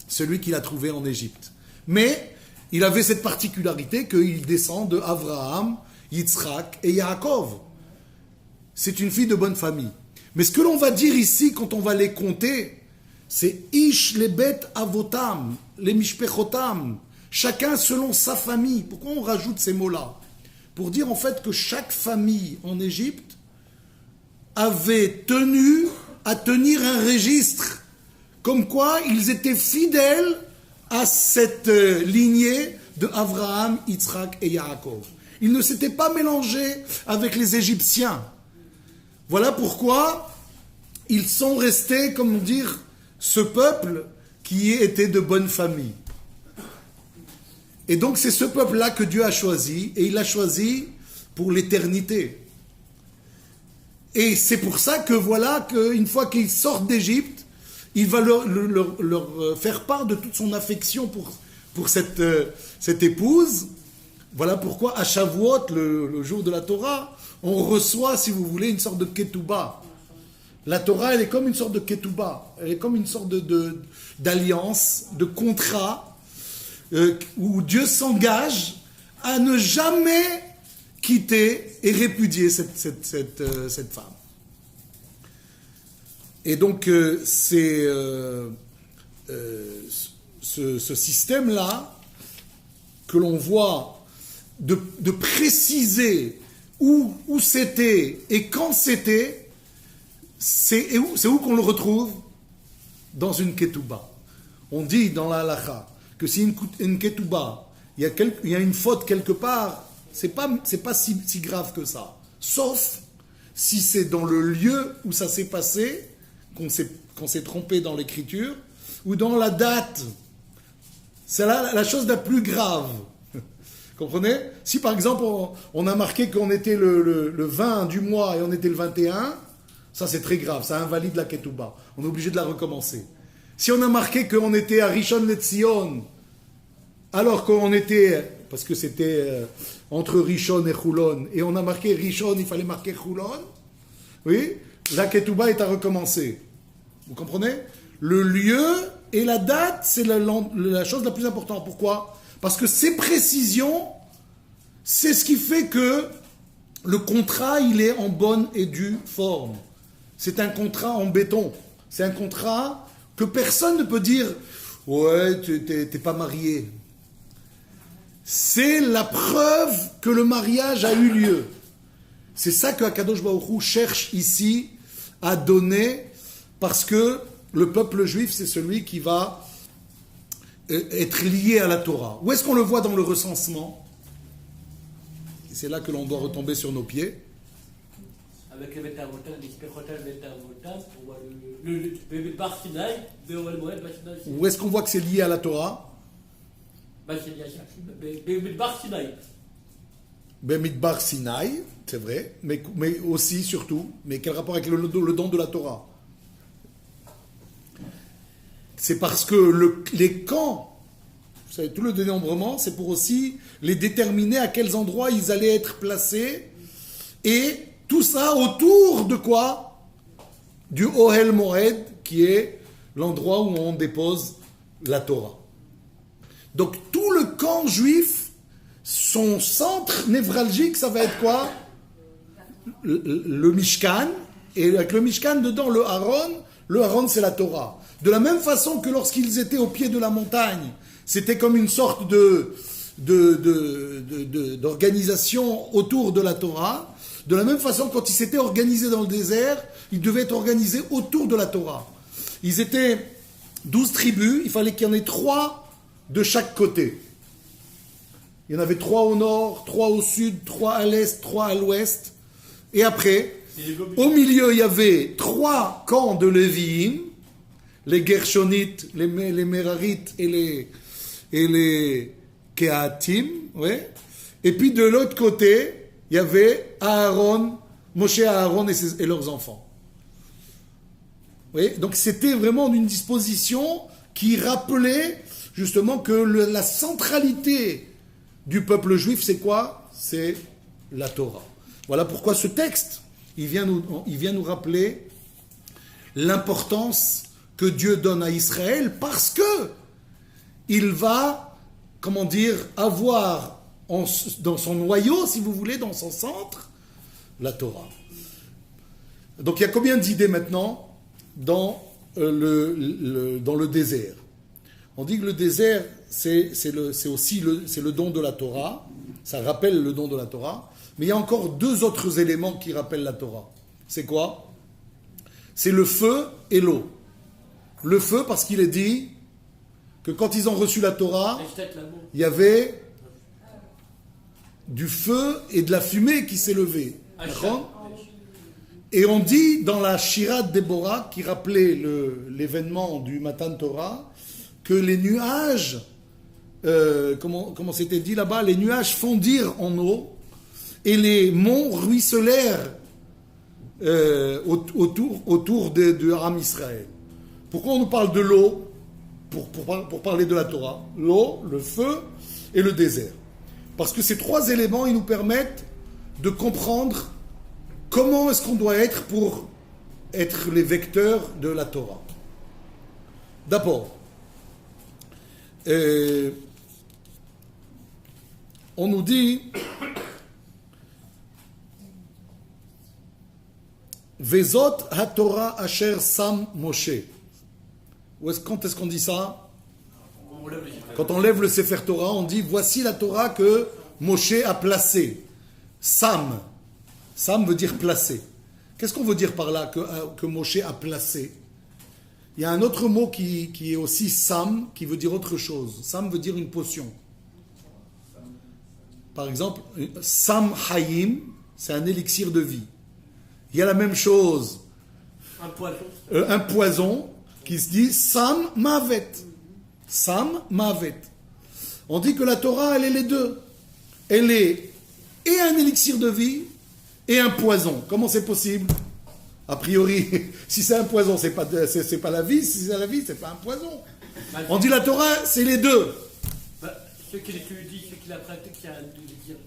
celui qu'il a trouvé en Égypte. Mais il avait cette particularité qu'il descend de Abraham, Yitzhak et Yaakov. C'est une fille de bonne famille. Mais ce que l'on va dire ici, quand on va les compter, c'est Ish les bêtes avotam, les mishpechotam, chacun selon sa famille. Pourquoi on rajoute ces mots-là? Pour dire en fait que chaque famille en Égypte avait tenu à tenir un registre, comme quoi ils étaient fidèles à cette lignée de Abraham, Yitzhak et Yaakov. Ils ne s'étaient pas mélangés avec les Égyptiens. Voilà pourquoi ils sont restés, comment dire, ce peuple qui était de bonne famille. Et donc c'est ce peuple-là que Dieu a choisi, et il l'a choisi pour l'éternité. Et c'est pour ça que voilà, qu'une fois qu'ils sortent d'Égypte, il va leur faire part de toute son affection pour cette épouse. Voilà pourquoi à Shavuot, le jour de la Torah, on reçoit, si vous voulez, une sorte de ketouba. La Torah, elle est comme une sorte de ketouba. Elle est comme une sorte d'alliance, de contrat, où Dieu s'engage à ne jamais quitter et répudier cette femme. Et donc, ce système-là, que l'on voit, de préciser où c'était et quand c'était, c'est où qu'on le retrouve? Dans une ketouba. On dit dans la halakha que si une ketouba, il y a une faute quelque part, c'est pas si grave que ça. Sauf si c'est dans le lieu où ça s'est passé, qu'on s'est trompé dans l'écriture, ou dans la date. C'est la chose la plus grave. Comprenez? Si par exemple on a marqué qu'on était le 20 du mois et on était le 21, ça c'est très grave, ça invalide la ketouba. On est obligé de la recommencer. Si on a marqué qu'on était à Rishon LeZion, alors qu'on était, parce que c'était entre Rishon et Choulon, et on a marqué Rishon, il fallait marquer Choulon, oui, la ketouba est à recommencer. Vous comprenez? Le lieu et la date, c'est la chose la plus importante. Pourquoi? Parce que ces précisions, c'est ce qui fait que le contrat, il est en bonne et due forme. C'est un contrat en béton. C'est un contrat que personne ne peut dire « Ouais, t'es pas marié ». C'est la preuve que le mariage a eu lieu. C'est ça que Akadosh Baruch Hu cherche ici à donner, parce que le peuple juif, c'est celui qui va être lié à la Torah. Où est-ce qu'on le voit dans le recensement? C'est là que l'on doit retomber sur nos pieds. Avec les Betavotan, les Spechotan, les Betavotan, on voit le Bar Sinaï, le Moed, Bar Sinaï. Où est-ce qu'on voit que c'est lié à la Torah? Bar Sinaï. Bemidbar Sinaï, c'est vrai, mais aussi, surtout, mais quel rapport avec le don de la Torah? C'est parce que les camps, vous savez, tout le dénombrement, c'est pour aussi les déterminer à quels endroits ils allaient être placés, et tout ça autour de quoi? Du Ohel Moed, qui est l'endroit où on dépose la Torah. Donc tout le camp juif, son centre névralgique, ça va être quoi? Le Mishkan, et avec le Mishkan dedans le Haron c'est la Torah. De la même façon que lorsqu'ils étaient au pied de la montagne, c'était comme une sorte d'organisation autour de la Torah. De la même façon, quand ils s'étaient organisés dans le désert, ils devaient être organisés autour de la Torah. Ils étaient 12 tribus, il fallait qu'il y en ait 3 de chaque côté. Il y en avait 3 au nord, 3 au sud, 3 à l'est, 3 à l'ouest. Et après, au milieu, il y avait 3 camps de Lévi'im, les Gershonites, les Merarites et les Kehatim. Ouais. Et puis de l'autre côté, il y avait Aaron, Moshe Aaron et leurs enfants. Oui, donc c'était vraiment une disposition qui rappelait justement que la centralité du peuple juif, c'est quoi? C'est la Torah. Voilà pourquoi ce texte, il vient nous rappeler l'importance que Dieu donne à Israël, parce que il va, avoir dans son noyau, si vous voulez, dans son centre, la Torah. Donc il y a combien d'idées maintenant dans le désert? On dit que le désert, c'est le don de la Torah, ça rappelle le don de la Torah, mais il y a encore 2 autres éléments qui rappellent la Torah. C'est quoi? C'est le feu et l'eau. Le feu, parce qu'il est dit que quand ils ont reçu la Torah, il y avait du feu et de la fumée qui s'est levée. Et on dit dans la Shira de Déborah, qui rappelait l'événement du Matan Torah, que les nuages, comment c'était dit là-bas, les nuages fondirent en eau et les monts ruisselèrent autour de Haram Israël. Pourquoi on nous parle de l'eau pour parler de la Torah? L'eau, le feu et le désert. Parce que ces 3 éléments, ils nous permettent de comprendre comment est-ce qu'on doit être pour être les vecteurs de la Torah. D'abord, on nous dit Vezot haTorah asher sam Moshe. Quand est-ce qu'on dit ça? On lève les yeux. Quand on lève le Sefer Torah, on dit voici la Torah que Moshe a placée. Sam. Sam veut dire placer. Qu'est-ce qu'on veut dire par là que Moshe a placé? Il y a un autre mot qui est aussi Sam, qui veut dire autre chose. Sam veut dire une potion. Par exemple, Sam Hayim, c'est un élixir de vie. Il y a la même chose, Un poisson. un poison qui se dit Sam Mavet. Sam Mavet. On dit que la Torah, elle est les deux. Elle est et un élixir de vie et un poison. Comment c'est possible? A priori, si c'est un poison, c'est pas la vie. Si c'est la vie, c'est pas un poison. On dit la Torah, c'est les deux. Ceux qui l'étudient, ceux qui la pratiquent, il y a un désir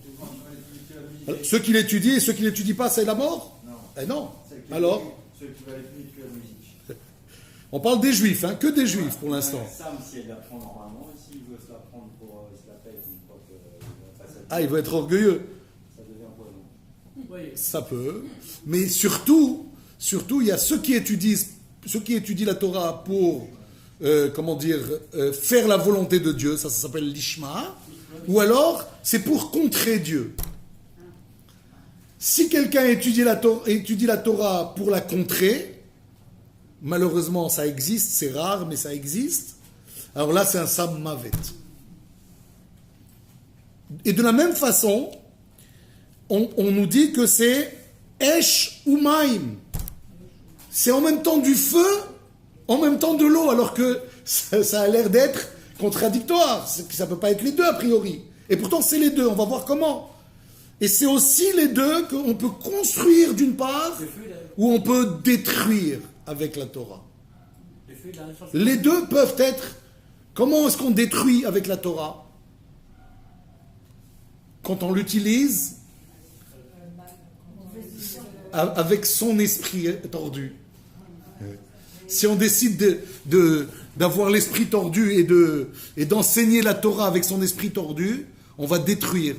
de vie. Ceux qui l'étudient et ceux qui l'étudient pas, c'est la mort? Non. Eh non. Ceux qui- Alors, Ceux qui veulent étudier que la musique. on parle des juifs, hein, que des juifs pour l'instant. Sam, si elle l'apprend normalement, s'il veut se la prendre pour se la paix, une fois que va passer, Ah, il veut être orgueilleux. ça devient un poison. Oui. Ça peut. Mais surtout, il y a ceux qui étudient la Torah pour, faire la volonté de Dieu. Ça s'appelle l'ishma. Ou alors, c'est pour contrer Dieu. Si quelqu'un étudie la Torah pour la contrer, malheureusement, ça existe, c'est rare, mais ça existe. Alors là, c'est un Sam Mavet. Et de la même façon, on nous dit que c'est Esh ou Maim. C'est en même temps du feu, en même temps de l'eau, alors que ça a l'air d'être contradictoire. Ça ne peut pas être les deux a priori. Et pourtant, c'est les deux. On va voir comment. Et c'est aussi les deux qu'on peut construire d'une part, Le feu, ou on peut détruire avec la Torah. le feu, il a un sens. Les deux peuvent être... Comment est-ce qu'on détruit avec la Torah? Quand on l'utilise avec son esprit tordu. Si on décide d'avoir l'esprit tordu et d'enseigner la Torah avec son esprit tordu, on va détruire.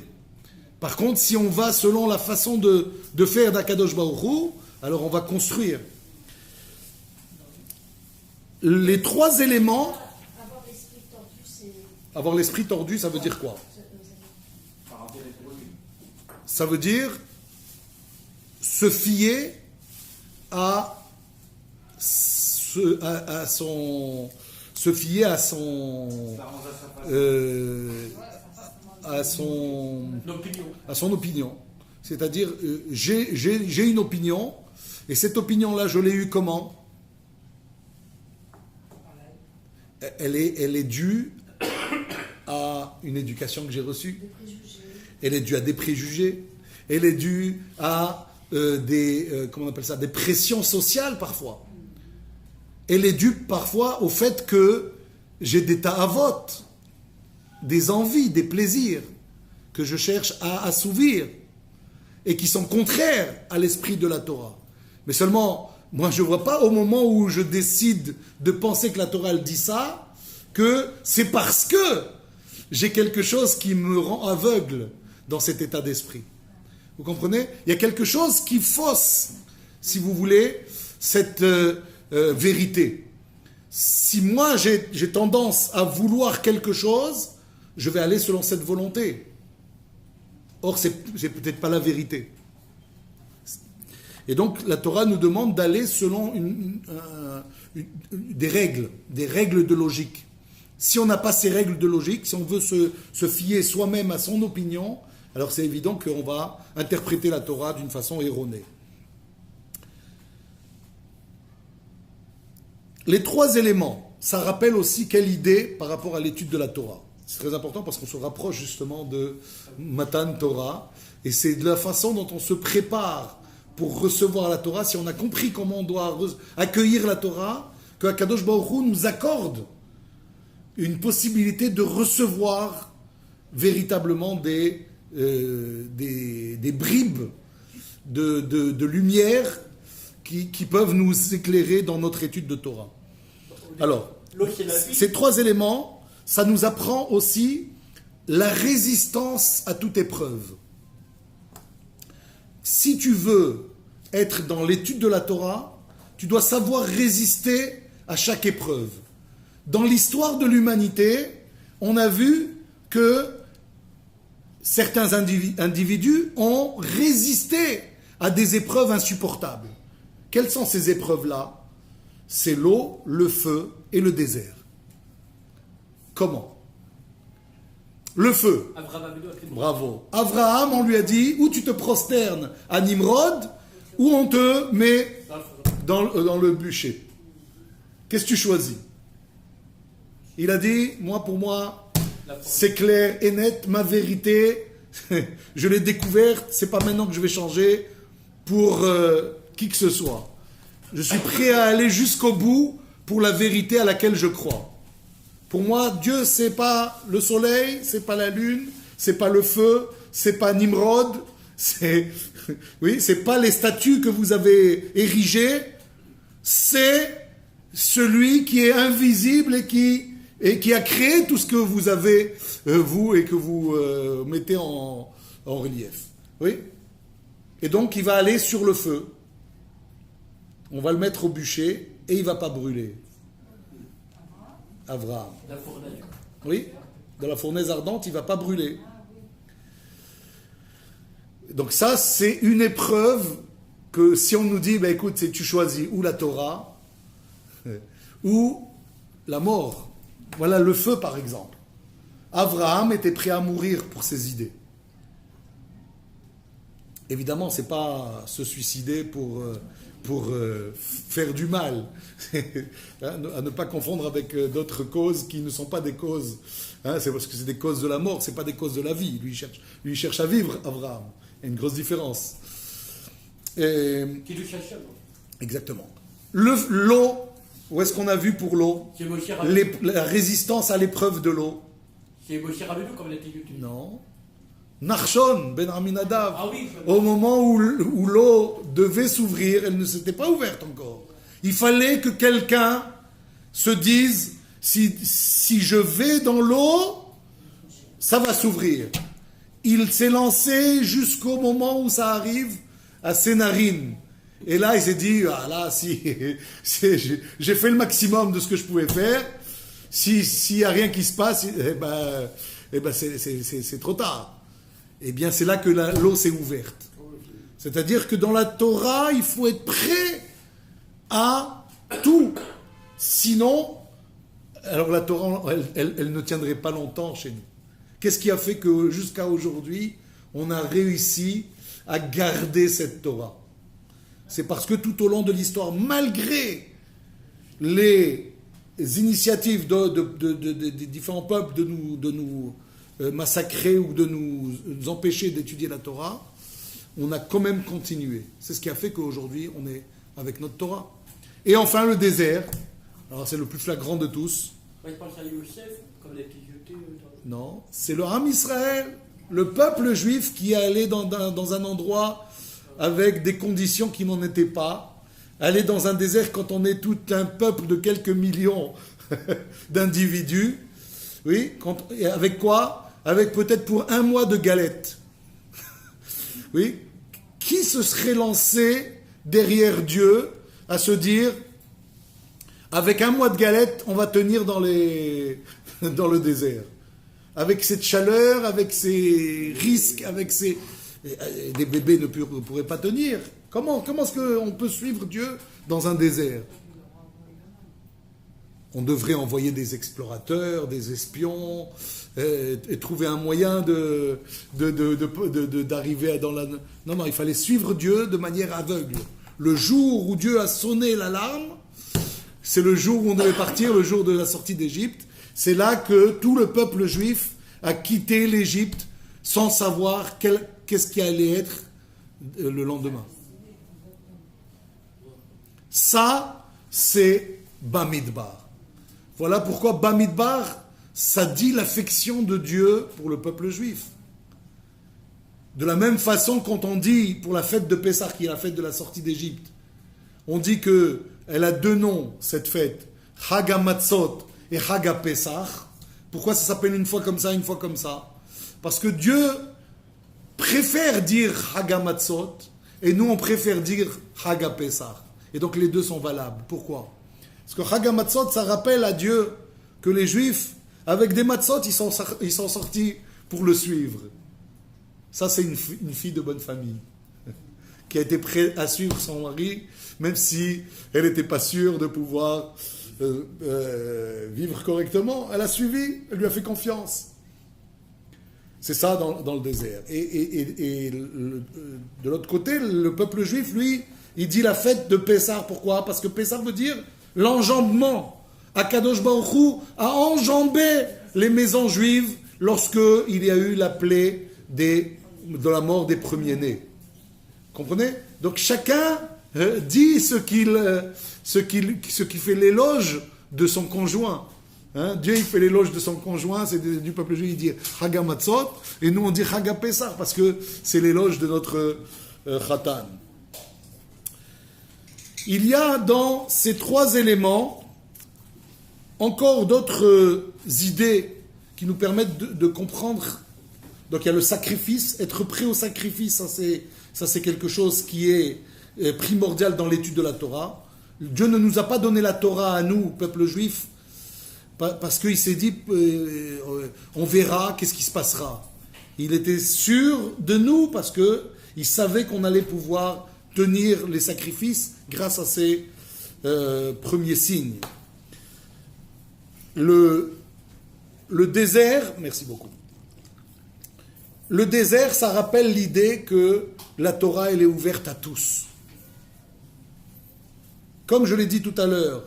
Par contre, si on va selon la façon de faire d'Akadosh Baruch Hu, alors on va construire. Les trois éléments... Avoir l'esprit tordu, c'est. Avoir l'esprit tordu, ça veut dire quoi? Par rapport aux produits. Ça veut dire se fier à son Ça range à sa face. à son opinion. C'est-à-dire, j'ai une opinion, et cette opinion-là, je l'ai eue comment? Elle est due à une éducation que j'ai reçue. Des préjugés. Elle est due à des préjugés. Elle est due à des pressions sociales parfois. Elle est due parfois au fait que j'ai des ta'avot, des envies, des plaisirs que je cherche à assouvir et qui sont contraires à l'esprit de la Torah. Mais seulement, moi je ne vois pas au moment où je décide de penser que la Torah elle dit ça, que c'est parce que j'ai quelque chose qui me rend aveugle dans cet état d'esprit. Vous comprenez? Il y a quelque chose qui fausse, si vous voulez, cette vérité. Si moi j'ai tendance à vouloir quelque chose, je vais aller selon cette volonté. Or, c'est peut-être pas la vérité. Et donc, la Torah nous demande d'aller selon des règles de logique. Si on n'a pas ces règles de logique, si on veut se fier soi-même à son opinion, alors c'est évident qu'on va interpréter la Torah d'une façon erronée. Les trois éléments, ça rappelle aussi quelle idée par rapport à l'étude de la Torah. C'est très important parce qu'on se rapproche justement de Matan Torah, et c'est de la façon dont on se prépare pour recevoir la Torah. Si on a compris comment on doit accueillir la Torah, que Akadosh Baruch Hu nous accorde une possibilité de recevoir véritablement des bribes de lumière qui peuvent nous éclairer dans notre étude de Torah. Alors, L'eau, c'est la vie. ces trois éléments, ça nous apprend aussi la résistance à toute épreuve. Si tu veux être dans l'étude de la Torah, tu dois savoir résister à chaque épreuve. Dans l'histoire de l'humanité, on a vu que certains individus ont résisté à des épreuves insupportables. Quelles sont ces épreuves-là? C'est l'eau, le feu et le désert. Comment? Le feu. Bravo. Abraham, on lui a dit, ou tu te prosternes à Nimrod, ou on te met dans le bûcher. Qu'est-ce que tu choisis? Il a dit, pour moi, c'est clair et net, ma vérité, je l'ai découverte, c'est pas maintenant que je vais changer pour qui que ce soit. Je suis prêt à aller jusqu'au bout pour la vérité à laquelle je crois. Pour moi, Dieu, c'est pas le soleil, c'est pas la lune, c'est pas le feu, c'est pas Nimrod, c'est pas les statues que vous avez érigées, c'est celui qui est invisible et qui a créé tout ce que vous avez, vous, et que vous mettez en relief. Oui? Et donc, il va aller sur le feu. On va le mettre au bûcher et il ne va pas brûler. Abraham. La fournaise. Oui, dans la fournaise ardente, il ne va pas brûler. Donc ça, c'est une épreuve que si on nous dit, écoute, tu choisis ou la Torah ou la mort. Voilà le feu, par exemple. Abraham était prêt à mourir pour ses idées. Évidemment, ce n'est pas se suicider pour faire du mal, à ne pas confondre avec d'autres causes qui ne sont pas des causes. C'est parce que c'est des causes de la mort, ce n'est pas des causes de la vie. Lui, il cherche à vivre, Abraham. Il y a une grosse différence. Qui lui cherche. Exactement. L'eau, où est-ce qu'on a vu pour l'eau? La résistance à l'épreuve de l'eau. C'est Moshe Rabbeinu comme l'a dit. Non. Nachshon, Ben Aminadav, oui, au moment où l'eau devait s'ouvrir, elle ne s'était pas ouverte encore. Il fallait que quelqu'un se dise, si je vais dans l'eau, ça va s'ouvrir. Il s'est lancé jusqu'au moment où ça arrive à ses narines. Et là, il s'est dit, j'ai fait le maximum de ce que je pouvais faire. S'il n'y a rien qui se passe, c'est trop tard. Eh bien, c'est là que l'eau s'est ouverte. C'est-à-dire que dans la Torah, il faut être prêt à tout. Sinon, alors la Torah, elle ne tiendrait pas longtemps chez nous. Qu'est-ce qui a fait que jusqu'à aujourd'hui, on a réussi à garder cette Torah? C'est parce que tout au long de l'histoire, malgré les initiatives des différents peuples de nous massacrer ou de nous empêcher d'étudier la Torah, on a quand même continué. C'est ce qui a fait qu'aujourd'hui, on est avec notre Torah. Et enfin, le désert. Alors, c'est le plus flagrant de tous. Je pense à Youssef, comme les petits jetés. Non, c'est le Ham Israël, le peuple juif qui est allé dans un endroit avec des conditions qui n'en étaient pas. Aller dans un désert quand on est tout un peuple de quelques millions d'individus. Oui, avec quoi? Avec peut-être pour 1 mois de galettes. Oui, qui se serait lancé derrière Dieu à se dire, avec 1 mois de galettes, on va tenir dans le désert. Avec cette chaleur, avec ces risques, avec ces... Des bébés ne pourraient pas tenir. Comment est-ce qu'on peut suivre Dieu dans un désert? On devrait envoyer des explorateurs, des espions, et trouver un moyen d'arriver dans la... Non, il fallait suivre Dieu de manière aveugle. Le jour où Dieu a sonné l'alarme, c'est le jour où on devait partir, le jour de la sortie d'Égypte. C'est là que tout le peuple juif a quitté l'Égypte sans savoir qu'est-ce qui allait être le lendemain. Ça, c'est Bamidbar. Voilà pourquoi Bamidbar, ça dit l'affection de Dieu pour le peuple juif. De la même façon, quand on dit pour la fête de Pessah, qui est la fête de la sortie d'Égypte, on dit qu'elle a 2 noms, cette fête, Chag HaMatzot et Chag HaPessah. Pourquoi ça s'appelle une fois comme ça, une fois comme ça? Parce que Dieu préfère dire Chag HaMatzot, Et nous, on préfère dire Chag HaPesach. Et donc les deux sont valables. Pourquoi? Parce que Chag HaMatzot, ça rappelle à Dieu que les Juifs, avec des matzot, ils sont sortis pour le suivre. Ça, c'est une fille de bonne famille qui a été prête à suivre son mari, même si elle n'était pas sûre de pouvoir vivre correctement. Elle a suivi, elle lui a fait confiance. C'est ça dans le désert. Et de l'autre côté, le peuple juif, lui, il dit la fête de Pessah. Pourquoi? Parce que Pessah veut dire l'enjambement. Akadosh Baruch Hu a enjambé les maisons juives lorsque il y a eu la plaie de la mort des premiers-nés. Comprenez? Donc chacun dit ce qui fait l'éloge de son conjoint. Hein? Dieu il fait l'éloge de son conjoint, c'est du peuple juif, il dit Chag HaMatzot, et nous on dit Chag HaPesach parce que c'est l'éloge de notre Khatan. Il y a dans ces trois éléments encore d'autres idées qui nous permettent de comprendre. Donc il y a le sacrifice, être prêt au sacrifice, ça c'est quelque chose qui est primordial dans l'étude de la Torah. Dieu ne nous a pas donné la Torah à nous, peuple juif, parce qu'il s'est dit, on verra qu'est-ce qui se passera. Il était sûr de nous parce qu'il savait qu'on allait pouvoir tenir les sacrifices grâce à ces premiers signes. Le désert, merci beaucoup. Le désert, ça rappelle l'idée que la Torah, elle est ouverte à tous. Comme je l'ai dit tout à l'heure,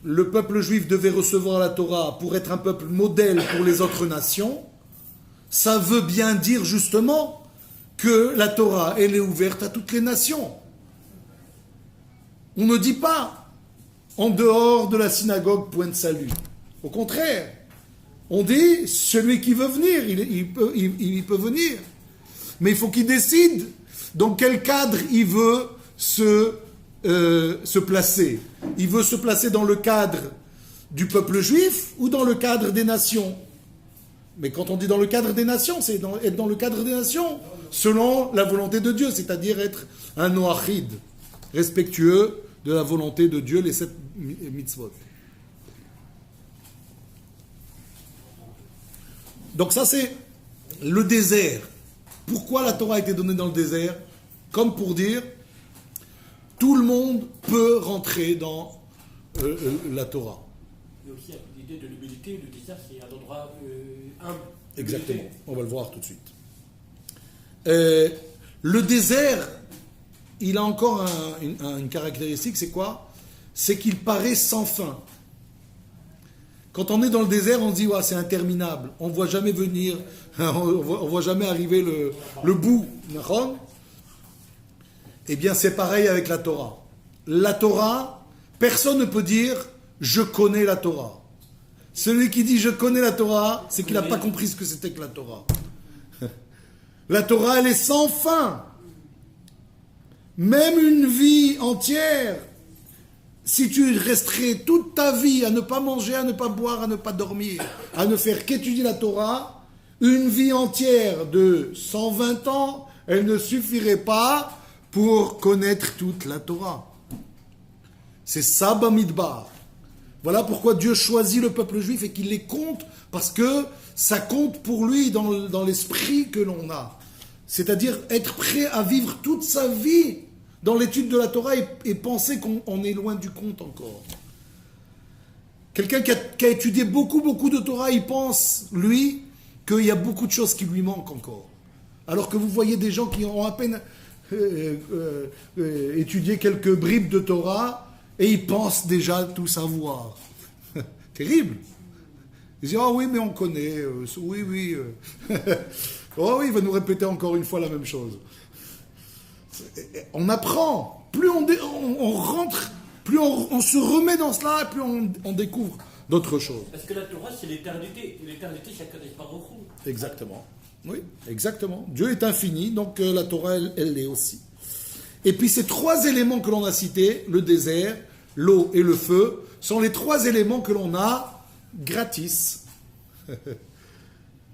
le peuple juif devait recevoir la Torah pour être un peuple modèle pour les autres nations. Ça veut bien dire justement que la Torah, elle est ouverte à toutes les nations. On ne dit pas en dehors de la synagogue, point de salut. Au contraire, on dit celui qui veut venir, il peut venir. Mais il faut qu'il décide dans quel cadre il veut se placer. Il veut se placer dans le cadre du peuple juif ou dans le cadre des nations. Mais quand on dit dans le cadre des nations, c'est être dans le cadre des nations, selon la volonté de Dieu, c'est-à-dire être un noachid, respectueux de la volonté de Dieu, les 7 mitzvot. Donc ça c'est le désert. Pourquoi la Torah a été donnée dans le désert? Comme pour dire, tout le monde peut rentrer dans la Torah. Il y a aussi l'idée de l'humilité. Le désert, c'est un endroit humble. Exactement. On va le voir tout de suite. Le désert, il a encore une caractéristique, c'est quoi? C'est qu'il paraît sans fin. Quand on est dans le désert, on se dit ouais, c'est interminable. On ne voit jamais venir, on voit jamais arriver le bout. Eh bien, c'est pareil avec la Torah. La Torah, personne ne peut dire je connais la Torah. Celui qui dit je connais la Torah, c'est qu'il n'a pas compris ce que c'était que la Torah. La Torah, elle est sans fin. Même une vie entière, si tu resterais toute ta vie à ne pas manger, à ne pas boire, à ne pas dormir, à ne faire qu'étudier la Torah, une vie entière de 120 ans, elle ne suffirait pas pour connaître toute la Torah. C'est ça Bamidbar. Voilà pourquoi Dieu choisit le peuple juif et qu'il les compte, parce que ça compte pour lui dans l'esprit que l'on a. C'est-à-dire être prêt à vivre toute sa vie dans l'étude de la Torah et penser qu'on est loin du compte encore. Quelqu'un qui a étudié beaucoup de Torah, il pense, lui, qu'il y a beaucoup de choses qui lui manquent encore. Alors que vous voyez des gens qui ont à peine étudié quelques bribes de Torah et ils pensent déjà tout savoir. Terrible. Ils disent, oui, mais on connaît, oui. Oh oui, il va nous répéter encore une fois la même chose. On apprend, plus on rentre, plus on se remet dans cela, plus on découvre d'autres choses. Parce que la Torah, c'est l'éternité. Et l'éternité, c'est Akadosh Baruch Hu. Exactement. Oui, exactement. Dieu est infini, donc la Torah, elle l'est aussi. Et puis ces trois éléments que l'on a cités, le désert, l'eau et le feu, sont les trois éléments que l'on a gratis.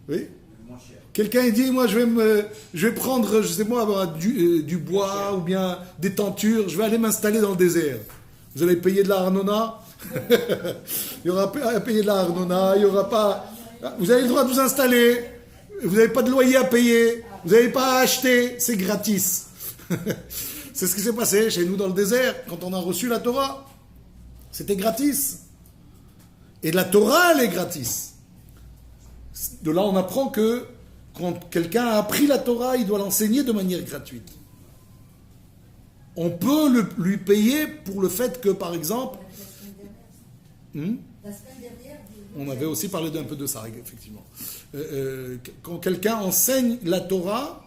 Oui. moins cher. Quelqu'un il dit, moi je vais prendre, je sais moi, du bois ou bien des tentures, je vais aller m'installer dans le désert. Vous allez payer de la arnona. Il y aura à payer de la arnona, il y aura pas. Vous avez le droit de vous installer, vous n'avez pas de loyer à payer, vous n'avez pas à acheter, c'est gratis. C'est ce qui s'est passé chez nous dans le désert quand on a reçu la Torah. C'était gratis. Et la Torah, elle est gratis. De là, on apprend que quand quelqu'un a appris la Torah, il doit l'enseigner de manière gratuite. On peut lui payer pour le fait que, par exemple, La semaine dernière, on avait aussi parlé d'un peu de ça, effectivement. Quand quelqu'un enseigne la Torah,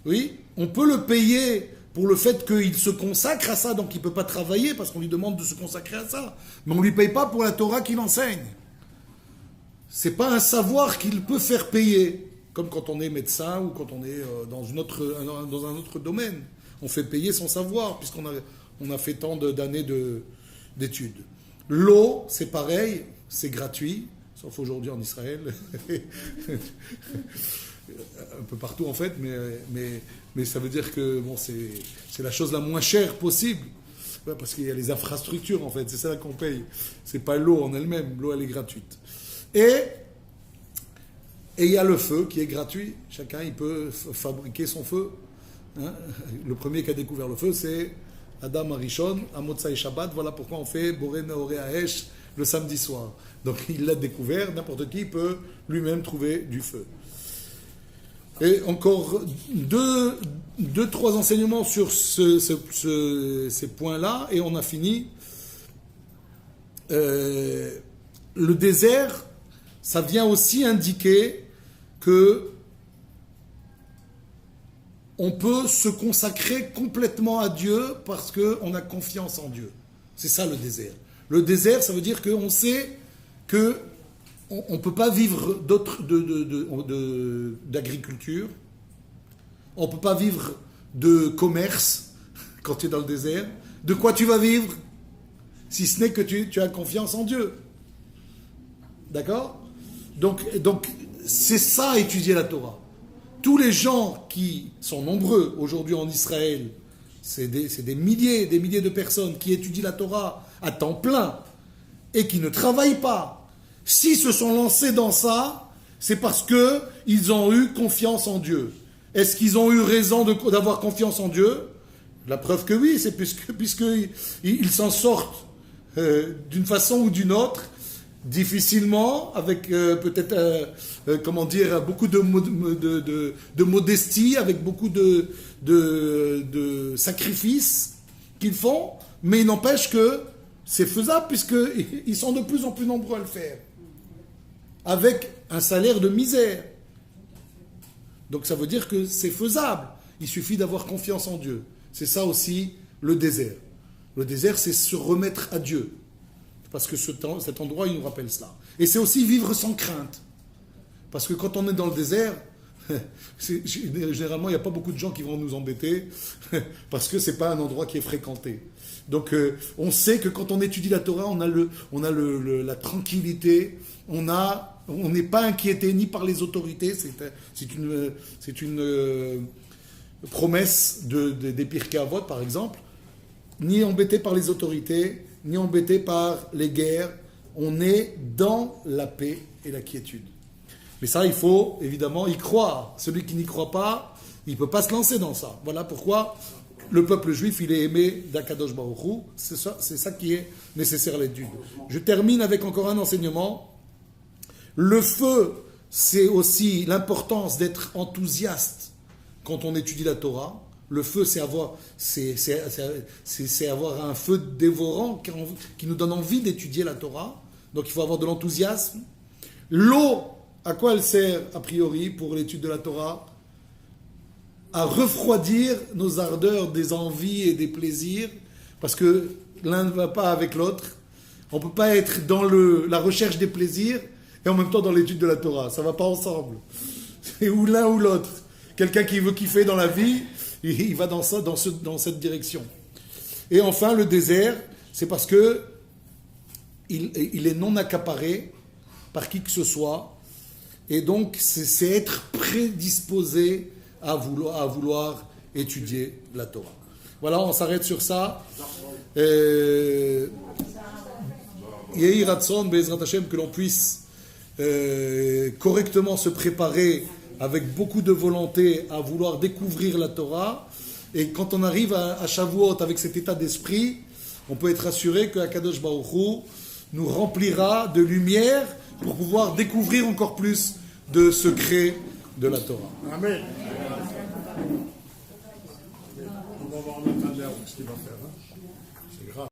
oui, on peut le payer pour le fait qu'il se consacre à ça, donc il ne peut pas travailler parce qu'on lui demande de se consacrer à ça. Mais on ne lui paye pas pour la Torah qu'il enseigne. Ce n'est pas un savoir qu'il peut faire payer, comme quand on est médecin ou quand on est dans un autre domaine. On fait payer son savoir, puisqu'on a fait tant d'années d'études. L'eau, c'est pareil, c'est gratuit, sauf aujourd'hui en Israël. Un peu partout en fait, mais ça veut dire que bon, c'est la chose la moins chère possible. Ouais, parce qu'il y a les infrastructures en fait, c'est ça qu'on paye. C'est pas l'eau en elle-même, l'eau elle est gratuite. Et il y a le feu qui est gratuit. Chacun il peut fabriquer son feu. Hein? Le premier qui a découvert le feu, c'est Adam Arishon, à Motzai Shabbat. Voilà pourquoi on fait Boré Naoré Haesh le samedi soir. Donc il l'a découvert, n'importe qui peut lui-même trouver du feu. Et encore trois enseignements sur ces points-là, et on a fini. Le désert, ça vient aussi indiquer que on peut se consacrer complètement à Dieu parce qu'on a confiance en Dieu. C'est ça le désert. Le désert, ça veut dire qu'on sait que on ne peut pas vivre d'agriculture, on ne peut pas vivre de commerce quand tu es dans le désert. De quoi tu vas vivre si ce n'est que tu as confiance en Dieu. D'accord ? Donc c'est ça, étudier la Torah. Tous les gens qui sont nombreux aujourd'hui en Israël, c'est des milliers de personnes qui étudient la Torah à temps plein et qui ne travaillent pas. S'ils se sont lancés dans ça, c'est parce qu'ils ont eu confiance en Dieu. Est-ce qu'ils ont eu raison d'avoir confiance en Dieu ? La preuve que oui, c'est puisqu'ils s'en sortent d'une façon ou d'une autre, difficilement, avec peut-être, beaucoup de modestie, avec beaucoup de sacrifices qu'ils font, mais il n'empêche que c'est faisable puisqu'ils sont de plus en plus nombreux à le faire, avec un salaire de misère. Donc ça veut dire que c'est faisable, il suffit d'avoir confiance en Dieu. C'est ça aussi le désert. Le désert, c'est se remettre à Dieu. Parce que cet endroit, il nous rappelle cela. Et c'est aussi vivre sans crainte. Parce que quand on est dans le désert, généralement, il n'y a pas beaucoup de gens qui vont nous embêter, parce que ce n'est pas un endroit qui est fréquenté. Donc, on sait que quand on étudie la Torah, on a la tranquillité, on n'est pas inquiété ni par les autorités, c'est une promesse des Pirkei Avot, par exemple, ni embêté par les autorités, ni embêté par les guerres. On est dans la paix et la quiétude. Mais ça, il faut évidemment y croire. Celui qui n'y croit pas, il ne peut pas se lancer dans ça. Voilà pourquoi le peuple juif, il est aimé d'Akadosh Baruch Hu. C'est ça qui est nécessaire à l'étude. Je termine avec encore un enseignement. Le feu, c'est aussi l'importance d'être enthousiaste quand on étudie la Torah. Le feu, c'est avoir un feu dévorant qui nous donne envie d'étudier la Torah. Donc il faut avoir de l'enthousiasme. L'eau, à quoi elle sert a priori pour l'étude de la Torah ? À refroidir nos ardeurs des envies et des plaisirs, parce que l'un ne va pas avec l'autre. On ne peut pas être dans la recherche des plaisirs et en même temps dans l'étude de la Torah. Ça ne va pas ensemble. C'est ou l'un ou l'autre. Quelqu'un qui veut kiffer dans la vie, il va dans cette direction. Et enfin, le désert, c'est parce que il est non accaparé par qui que ce soit. Et donc, c'est être prédisposé à vouloir étudier la Torah. Voilà, on s'arrête sur ça. Yehi Ratson, Be'ezrat Hashem, que l'on puisse correctement se préparer avec beaucoup de volonté à vouloir découvrir la Torah. Et quand on arrive à Shavuot avec cet état d'esprit, on peut être assuré que Akadosh Baruch Hu nous remplira de lumière pour pouvoir découvrir encore plus de secrets de la Torah. Amen. On va voir notre ce qu'il va faire. C'est grave.